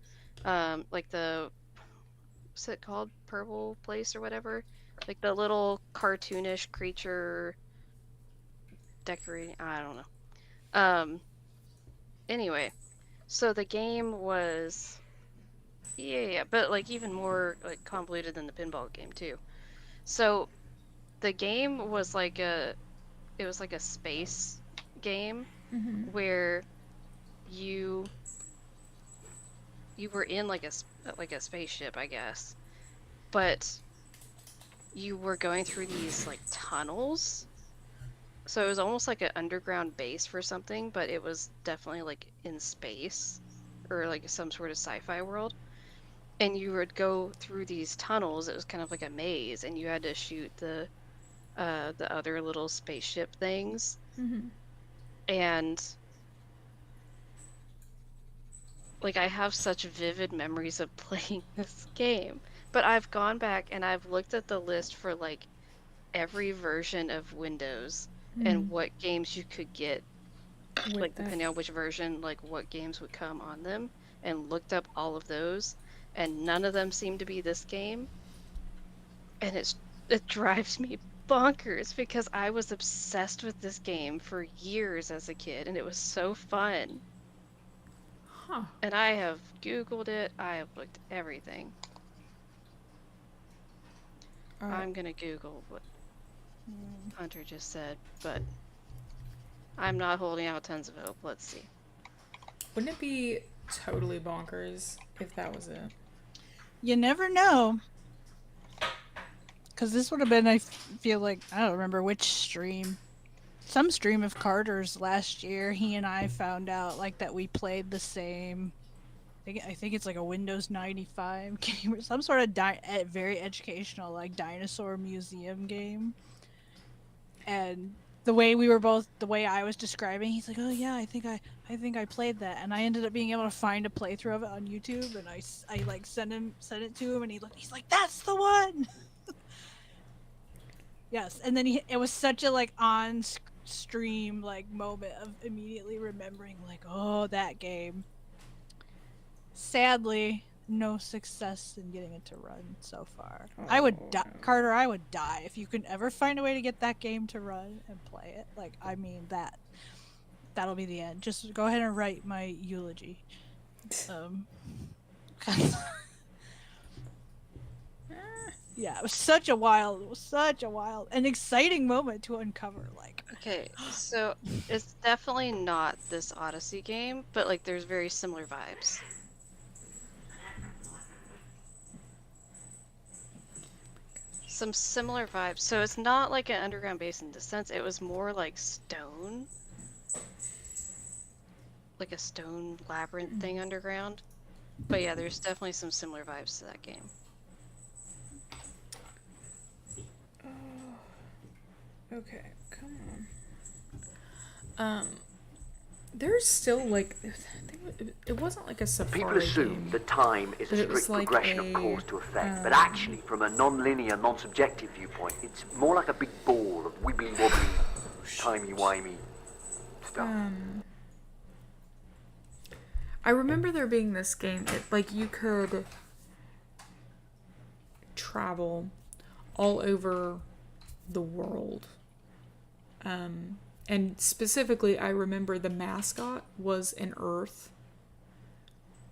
Like what's it called? Purple Place or whatever? Like the little cartoonish creature decorating. I don't know. Anyway, so the game was yeah, but like even more like convoluted than the pinball game too. So the game was like it was like a space game where you were in like a spaceship, I guess, but you were going through these like tunnels. So it was almost like an underground base for something, but it was definitely like in space or like some sort of sci-fi world. And you would go through these tunnels. It was kind of like a maze, and you had to shoot the other little spaceship things. And like I have such vivid memories of playing this game. But I've gone back and I've looked at the list for like every version of Windows and what games you could get, With like that. depending on which version, like what games would come on them, and looked up all of those, and none of them seem to be this game. And it drives me bonkers because I was obsessed with this game for years as a kid, and it was so fun. Huh. And I have Googled it. I have looked everything. I'm gonna Google what Hunter just said, but I'm not holding out tons of hope. Let's see. Wouldn't it be totally bonkers if that was it? You never know. Because this would have been, I feel like, I don't remember which stream. Some stream of Carter's last year, he and I found out like that we played the same. I think it's like a Windows 95 game or some sort of very educational like dinosaur museum game. And the way I was describing, he's like, "Oh yeah, I think I played that," and I ended up being able to find a playthrough of it on YouTube, and I like sent it to him, and he's like, "That's the one." Yes, and then it was such a like on stream like moment of immediately remembering like, oh, that game. Sadly, no success in getting it to run so far. I would die, Carter. I would die if you could ever find a way to get that game to run and play it. Like, I mean that'll be the end. Just go ahead and write my eulogy. Yeah, it was such a wild, and exciting moment to uncover. Like, Okay, so it's definitely not this Odyssey game, but like there's very similar vibes. Some similar vibes. So it's not like an underground base in the sense, it was more like stone. Like a stone labyrinth thing underground. But yeah, there's definitely some similar vibes to that game. Okay, come on. There's still like it wasn't like a safari People assume game, that time is but a it was strict like progression a, of cause to effect, but actually, from a non-linear, non-subjective viewpoint, it's more like a big ball of wibbly-wobbly, timey-wimey stuff. I remember there being this game that like you could travel all over the world. And specifically, I remember the mascot was an Earth.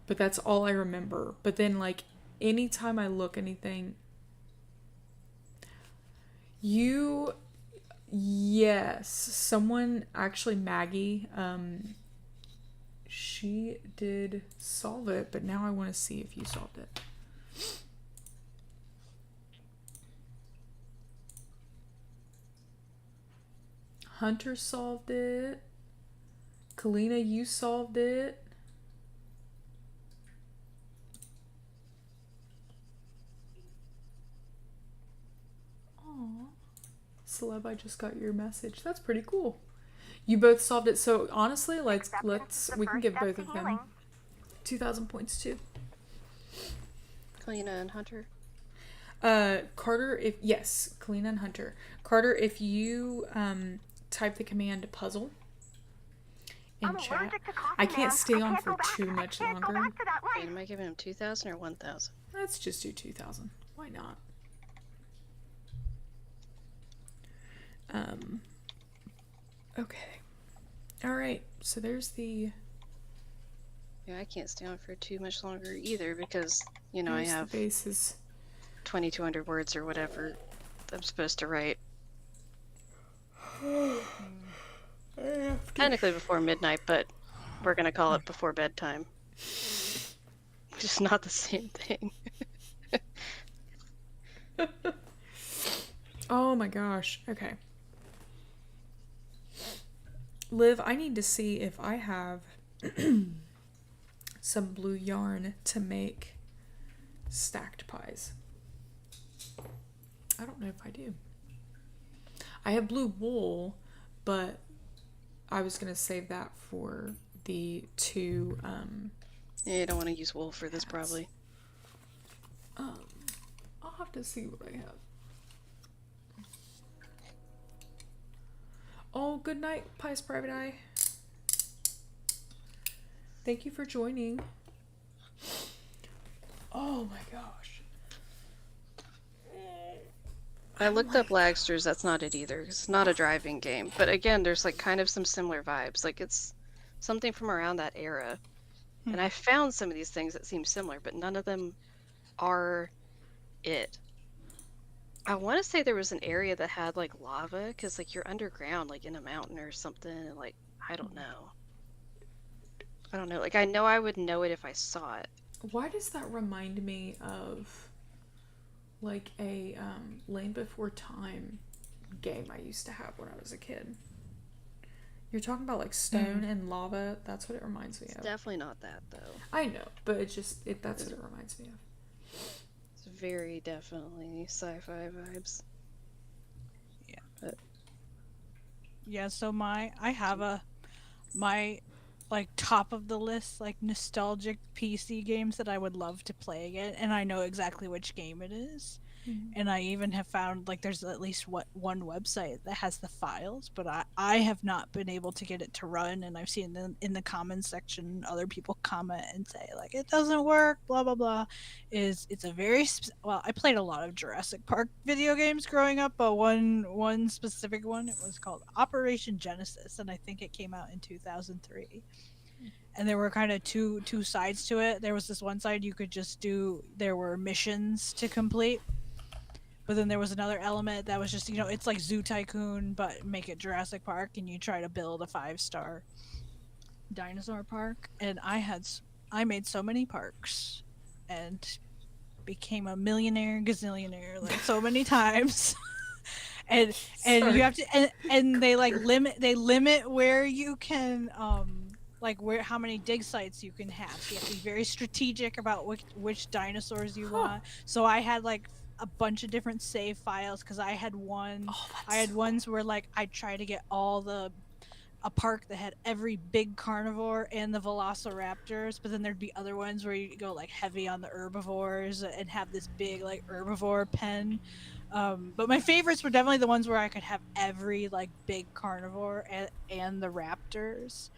But that's all I remember. But then, like, anytime I look anything... Yes. Someone, actually Maggie, she did solve it. But now I want to see if you solved it. Hunter solved it. Kalina, you solved it. Celeb, I just got your message. That's pretty cool. You both solved it. So honestly, we can give both of them 2,000 points too. Kalina and Hunter. Carter, Kalina and Hunter. Carter, if you type the command puzzle in chat. I can't stay on for too much longer. Wait, am I giving him 2,000 or 1,000? Let's just do 2,000. Why not? Okay. All right. So there's the. Yeah, I can't stay on for too much longer either because, you know, I have the bases. 2,200 words or whatever I'm supposed to write. Technically before midnight, but we're gonna call it before bedtime. Just not the same thing. Oh my gosh. Okay. Liv, I need to see if I have some blue yarn to make stacked pies. I don't know if I do. I have blue wool, but I was going to save that for the two... Yeah, you don't want to use wool for this, probably. I'll have to see what I have. Oh, good night, Pious Private Eye. Thank you for joining. Oh my gosh. I looked up Lagsters, that's not it either. It's not a driving game. But again, there's like kind of some similar vibes. Like it's something from around that era. And I found some of these things that seem similar, but none of them are it. I want to say there was an area that had like lava, because like you're underground, like in a mountain or something, and like, I don't know. Like I know I would know it if I saw it. Why does that remind me of like a Lane Before Time game I used to have when I was a kid? You're talking about like stone and lava. That's what it reminds me It's of. definitely not that though. I know, but that's what it reminds me of. It's very definitely sci-fi vibes. Yeah. But Yeah, so my like top of the list like nostalgic PC games that I would love to play again, and I know exactly which game it is. And I even have found like there's at least one website that has the files, but I have not been able to get it to run, and I've seen in the comments section other people comment and say like it doesn't work, blah blah blah. It's a very well, I played a lot of Jurassic Park video games growing up, but one specific one, it was called Operation Genesis, and I think it came out in 2003. And there were kind of two sides to it. There was this one side you could just do, there were missions to complete. But then there was another element that was just, it's like Zoo Tycoon, but make it Jurassic Park, and you try to build a 5-star dinosaur park. And I made so many parks and became a millionaire, gazillionaire, like so many times. and you have to, and they like limit where you can, like how many dig sites you can have. So you have to be very strategic about which dinosaurs you want. So I had like a bunch of different save files because I had ones where like I'd try to get a park that had every big carnivore and the velociraptors, but then there'd be other ones where you go like heavy on the herbivores and have this big like herbivore pen. But my favorites were definitely the ones where I could have every like big carnivore and the raptors.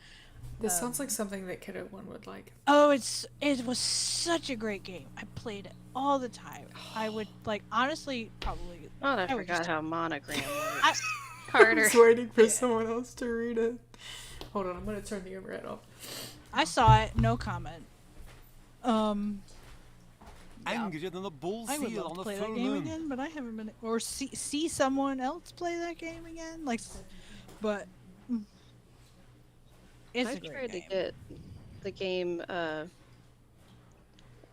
This sounds like something that Kiddo One would like. Oh, it was such a great game. I played it all the time. I would like honestly probably. Oh, I forgot how Monogram works. Harder. I was waiting for someone else to read it. Hold on, I'm gonna turn the overhead off. I saw it. No comment. Angrier than a bull I would seal love on to a play full that game moon. again, but I haven't been or see someone else play that game again. Like, but it's I a great tried game. to get the game.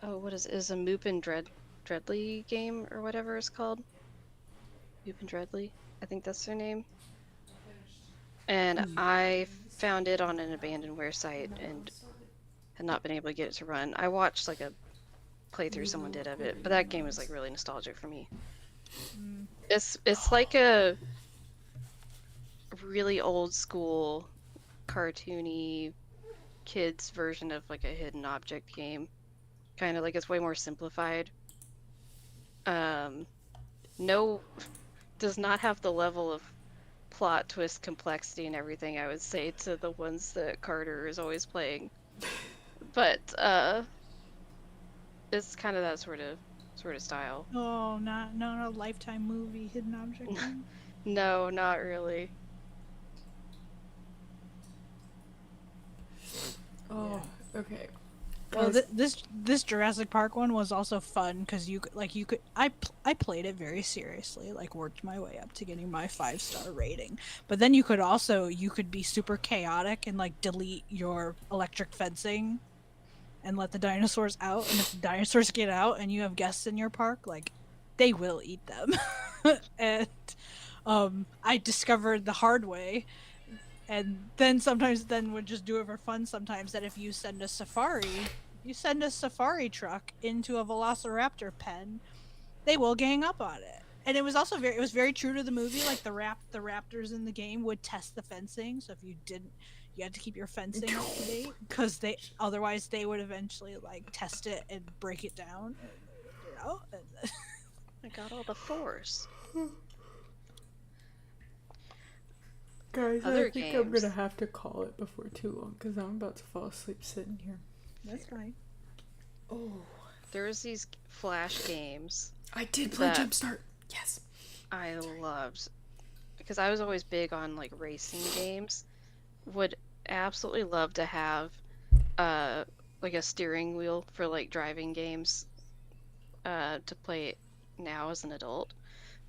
What is it? Is a Moopin Dreadly game or whatever it's called? Moopin Dreadly, I think that's their name. And I found it on an abandonware site and had not been able to get it to run. I watched like a playthrough someone did of it, but that game was like really nostalgic for me. It's like a really old school, cartoony kids version of like a hidden object game. Kind of like it's way more simplified. No, does not have the level of plot twist complexity and everything I would say to the ones that Carter is always playing. But it's kind of that sort of style. Oh, not a Lifetime movie hidden object game. No, not really. Oh, okay. Well, Guys, this Jurassic Park one was also fun because I played it very seriously, like worked my way up to getting my 5-star rating. But then you could be super chaotic and like delete your electric fencing and let the dinosaurs out. And if the dinosaurs get out and you have guests in your park, like they will eat them. And I discovered the hard way. And then sometimes would just do it for fun sometimes that if you send a safari truck into a velociraptor pen, they will gang up on it. And it was also very true to the movie. Like the raptors in the game would test the fencing. So if you didn't, you had to keep your fencing up to date because otherwise they would eventually like test it and break it down. And, I got all the fours. guys, Other I think I'm games. gonna have to call it before too long because I'm about to fall asleep sitting here. that's fine. Oh, There's these Flash games I did play That- Jumpstart. Yes. I loved because I was always big on like racing games. Would absolutely love to have like a steering wheel for like driving games to play now as an adult.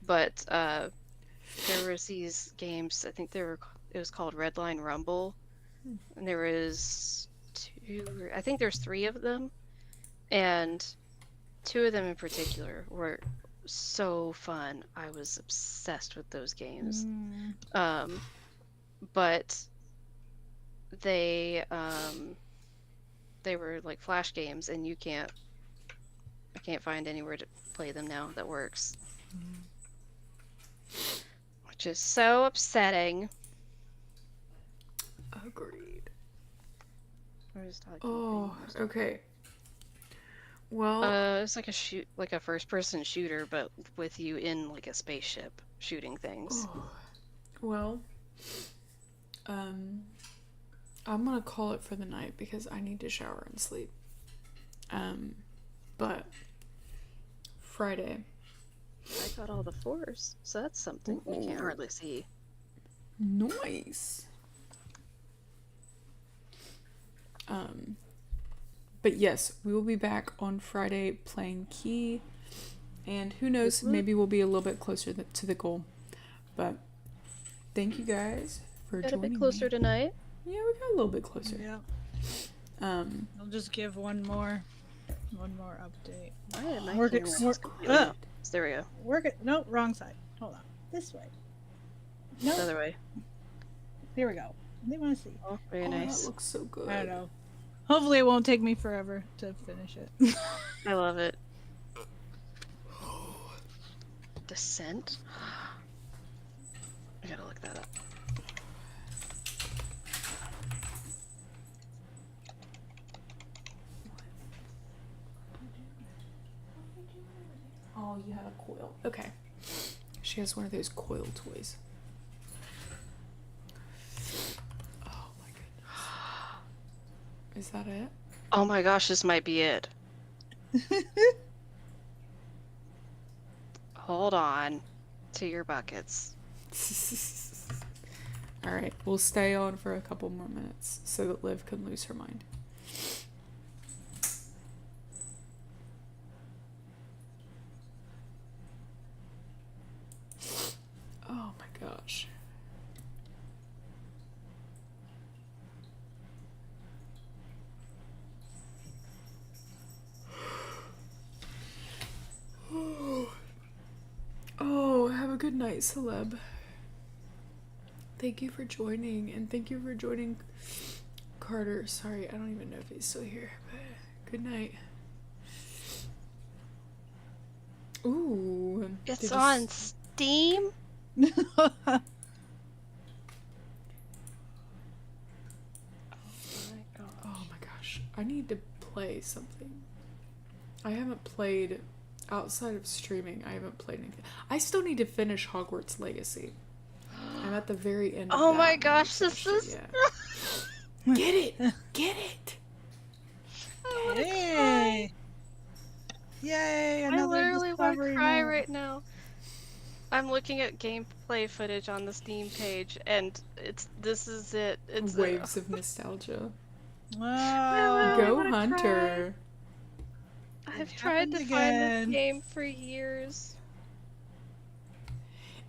But there was these games, I think it was called Redline Rumble, and there was I think there's 3 of them, and 2 of them in particular were so fun. I was obsessed with those games. But they were like Flash games, and I can't find anywhere to play them now that works. Which is so upsetting. Agreed. I was talking Oh, things. okay. Well, It's like like a first-person shooter, but with you in like a spaceship shooting things. well, I'm gonna call it for the night because I need to shower and sleep. But Friday. I got all the 4s, so that's something you can't Ooh. hardly see. Nice. But yes, we will be back on Friday playing Key, and who knows, maybe we'll be a little bit closer to the goal. But thank you guys for Got a joining bit closer me. tonight. Yeah, we got a little bit closer. Yeah. Um, I'll just give one more update. Why am I Work it- hearing work- this completely? ah. There we go. Work it. No, wrong side. Hold on. This way. No, The other way. here we go. They want to see. Oh, very oh, nice. that looks so good. I don't know. Hopefully, it won't take me forever to finish it. I love it. Descent? I gotta look that up. Oh, you have a coil. Okay. She has one of those coil toys. Oh my goodness. Is that it? Oh my gosh, this might be it. Hold on to your buckets. Alright, we'll stay on for a couple more minutes so that Liv can lose her mind. Oh my gosh. Oh, have a good night, celeb. Thank you for joining, and thank you for joining Carter. Sorry, I don't even know if he's still here, but good night. Ooh. It's did you on Steam? I need to play something. I haven't played outside of streaming. I haven't played anything. I still need to finish Hogwarts Legacy. I'm at the very end of Oh that. my I haven't gosh, this finished it is. yet. Get it! Get it! I want to cry. Yay! Yay! I Another literally want to discovery cry mode. right now. I'm looking at gameplay footage on the Steam page, and this is it. It's Waves of nostalgia. Wow. really Go wanna cry. Hunter! I've It tried to happened find again. this game for years.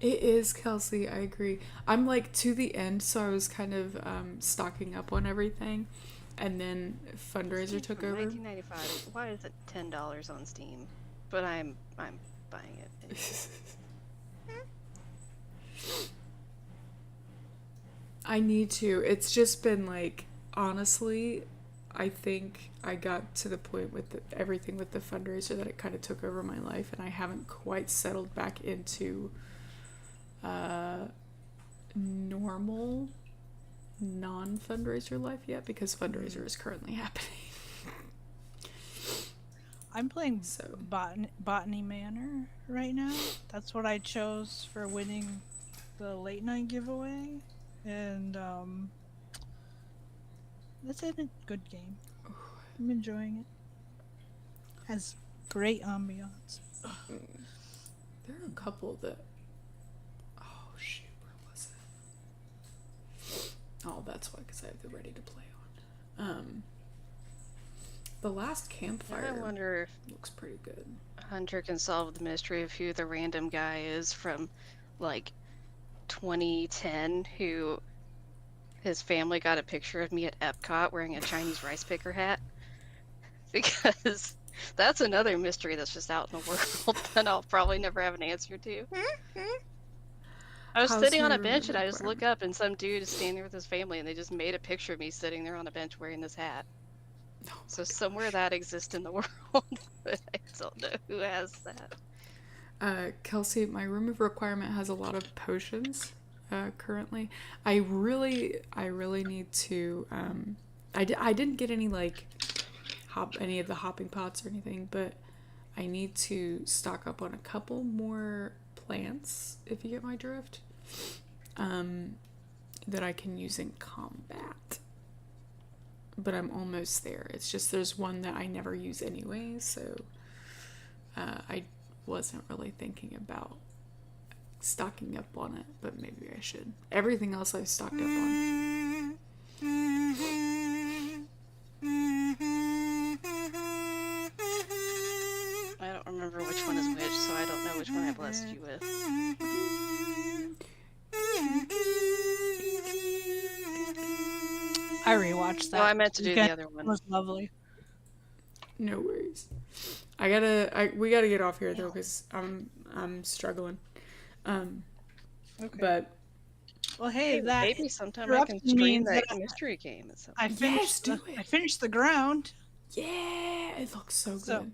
It is, Kelsey, I agree. I'm like to the end, so I was kind of stocking up on everything, and then fundraiser took From over. 1995. Why is it $10 on Steam? But I'm buying it. Anyway. I need to. It's just been like, honestly, I think I got to the point with everything with the fundraiser that it kind of took over my life, and I haven't quite settled back into normal non-fundraiser life yet, because fundraiser is currently happening. I'm playing So. Botany Manor right now. That's what I chose for winning the late night giveaway, and that's a good game. I'm enjoying it. Has great ambiance. There are a couple that. Oh shoot, where was it? Oh, that's why, because I have the ready to play on. The last campfire. I wonder if looks pretty good. Hunter can solve the mystery of who the random guy is from, like, 2010 who his family got a picture of me at Epcot wearing a Chinese rice picker hat. Because that's another mystery that's just out in the world that I'll probably never have an answer to. I was How's sitting on your a bench and I just requirement? look up and some dude is standing there with his family and they just made a picture of me sitting there on a bench wearing this hat. Oh So my somewhere that exists in the world, but I don't know who has that. Kelsey, my room of requirement has a lot of potions currently. I really need to. I didn't get any like any of the hopping pots or anything, but I need to stock up on a couple more plants, if you get my drift, that I can use in combat. But I'm almost there. It's just there's one that I never use anyway, so I wasn't really thinking about stocking up on it, but maybe I should. Everything else I've stocked up on. I don't remember which one is which, so I don't know which one I blessed you with. I rewatched that. No, I meant to do the weekend. other It one. was lovely. No worries. We gotta get off here though, because I'm struggling. Okay. But Well, hey, that Maybe sometime I can interruption stream means that that mystery game at some I point. finished. do it. I finished the ground. yeah, it looks so good. So-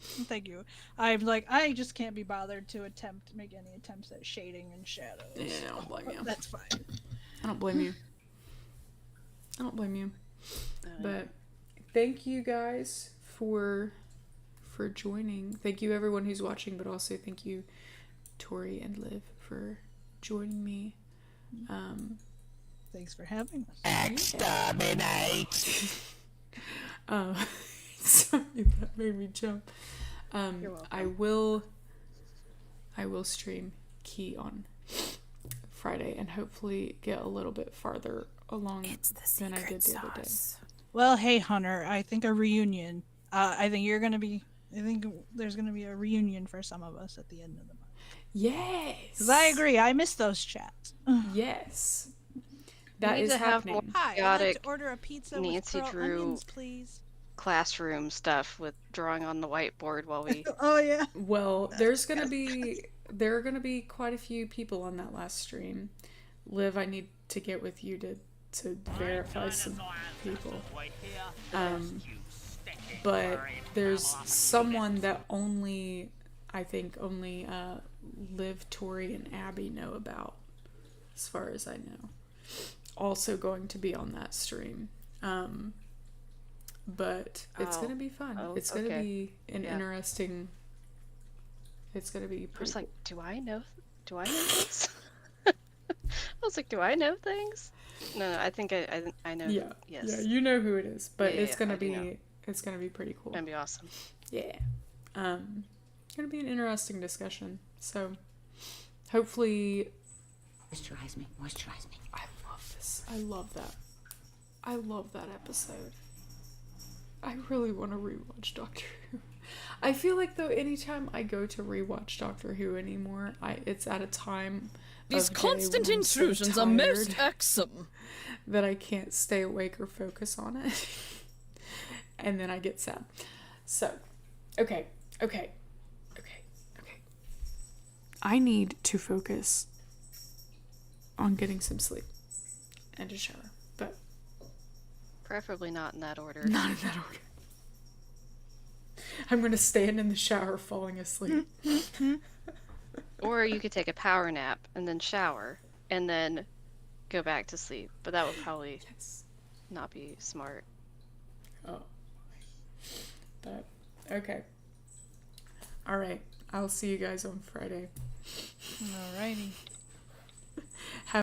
Thank you. I'm like, I just can't be bothered to make any attempts at shading and shadows. Yeah, I don't blame you. That's fine. I don't blame you. I don't blame you. Uh, But thank you guys for joining. Thank you everyone who's watching, but also thank you Tori and Liv for joining me. Thanks for having us. Exterminate! Sorry, that made me jump. You're welcome. I will stream Key on Friday and hopefully get a little bit farther along than I did the other day. Well, hey, Hunter. I think a reunion. I think there's gonna be a reunion for some of us at the end of the month. Yes. 'Cause I agree. I miss those chats. Yes. That need is to have happening. Hi, I'd like Chaotic to order a pizza Nancy with pearl Drew onions, please. classroom stuff with drawing on the whiteboard while we. Oh yeah. Well, there are gonna be quite a few people on that last stream. Liv, I need to get with you to verify some people. But there's someone that I think only Liv, Tori, and Abby know about, as far as I know. Also going to be on that stream. but it's Oh. gonna be fun. Oh, It's gonna okay. be an Yeah. interesting. It's gonna be I pretty. was like, do I know things? I was like, do I know things? No, I think I know. Yeah, Yes. yeah, you know who it is, but Yeah, it's yeah, gonna I do know. be it's gonna be pretty cool. Gonna be awesome. Yeah, it's gonna be an interesting discussion. So, hopefully, Moisturize me. Moisturize me. I love this. I love that. I love that episode. I really want to rewatch Doctor Who. I feel like though, anytime I go to rewatch Doctor Who anymore, it's at a time. These of day constant when I'm so intrusions are most tired irksome. that I can't stay awake or focus on it. And then I get sad. So, okay. I need to focus on getting some sleep and a shower, but Preferably not in that order. not in that order. I'm going to stand in the shower falling asleep. Or you could take a power nap and then shower and then go back to sleep. But that would probably Yes. not be smart. Oh. But, okay. All right. I'll see you guys on Friday. Alrighty.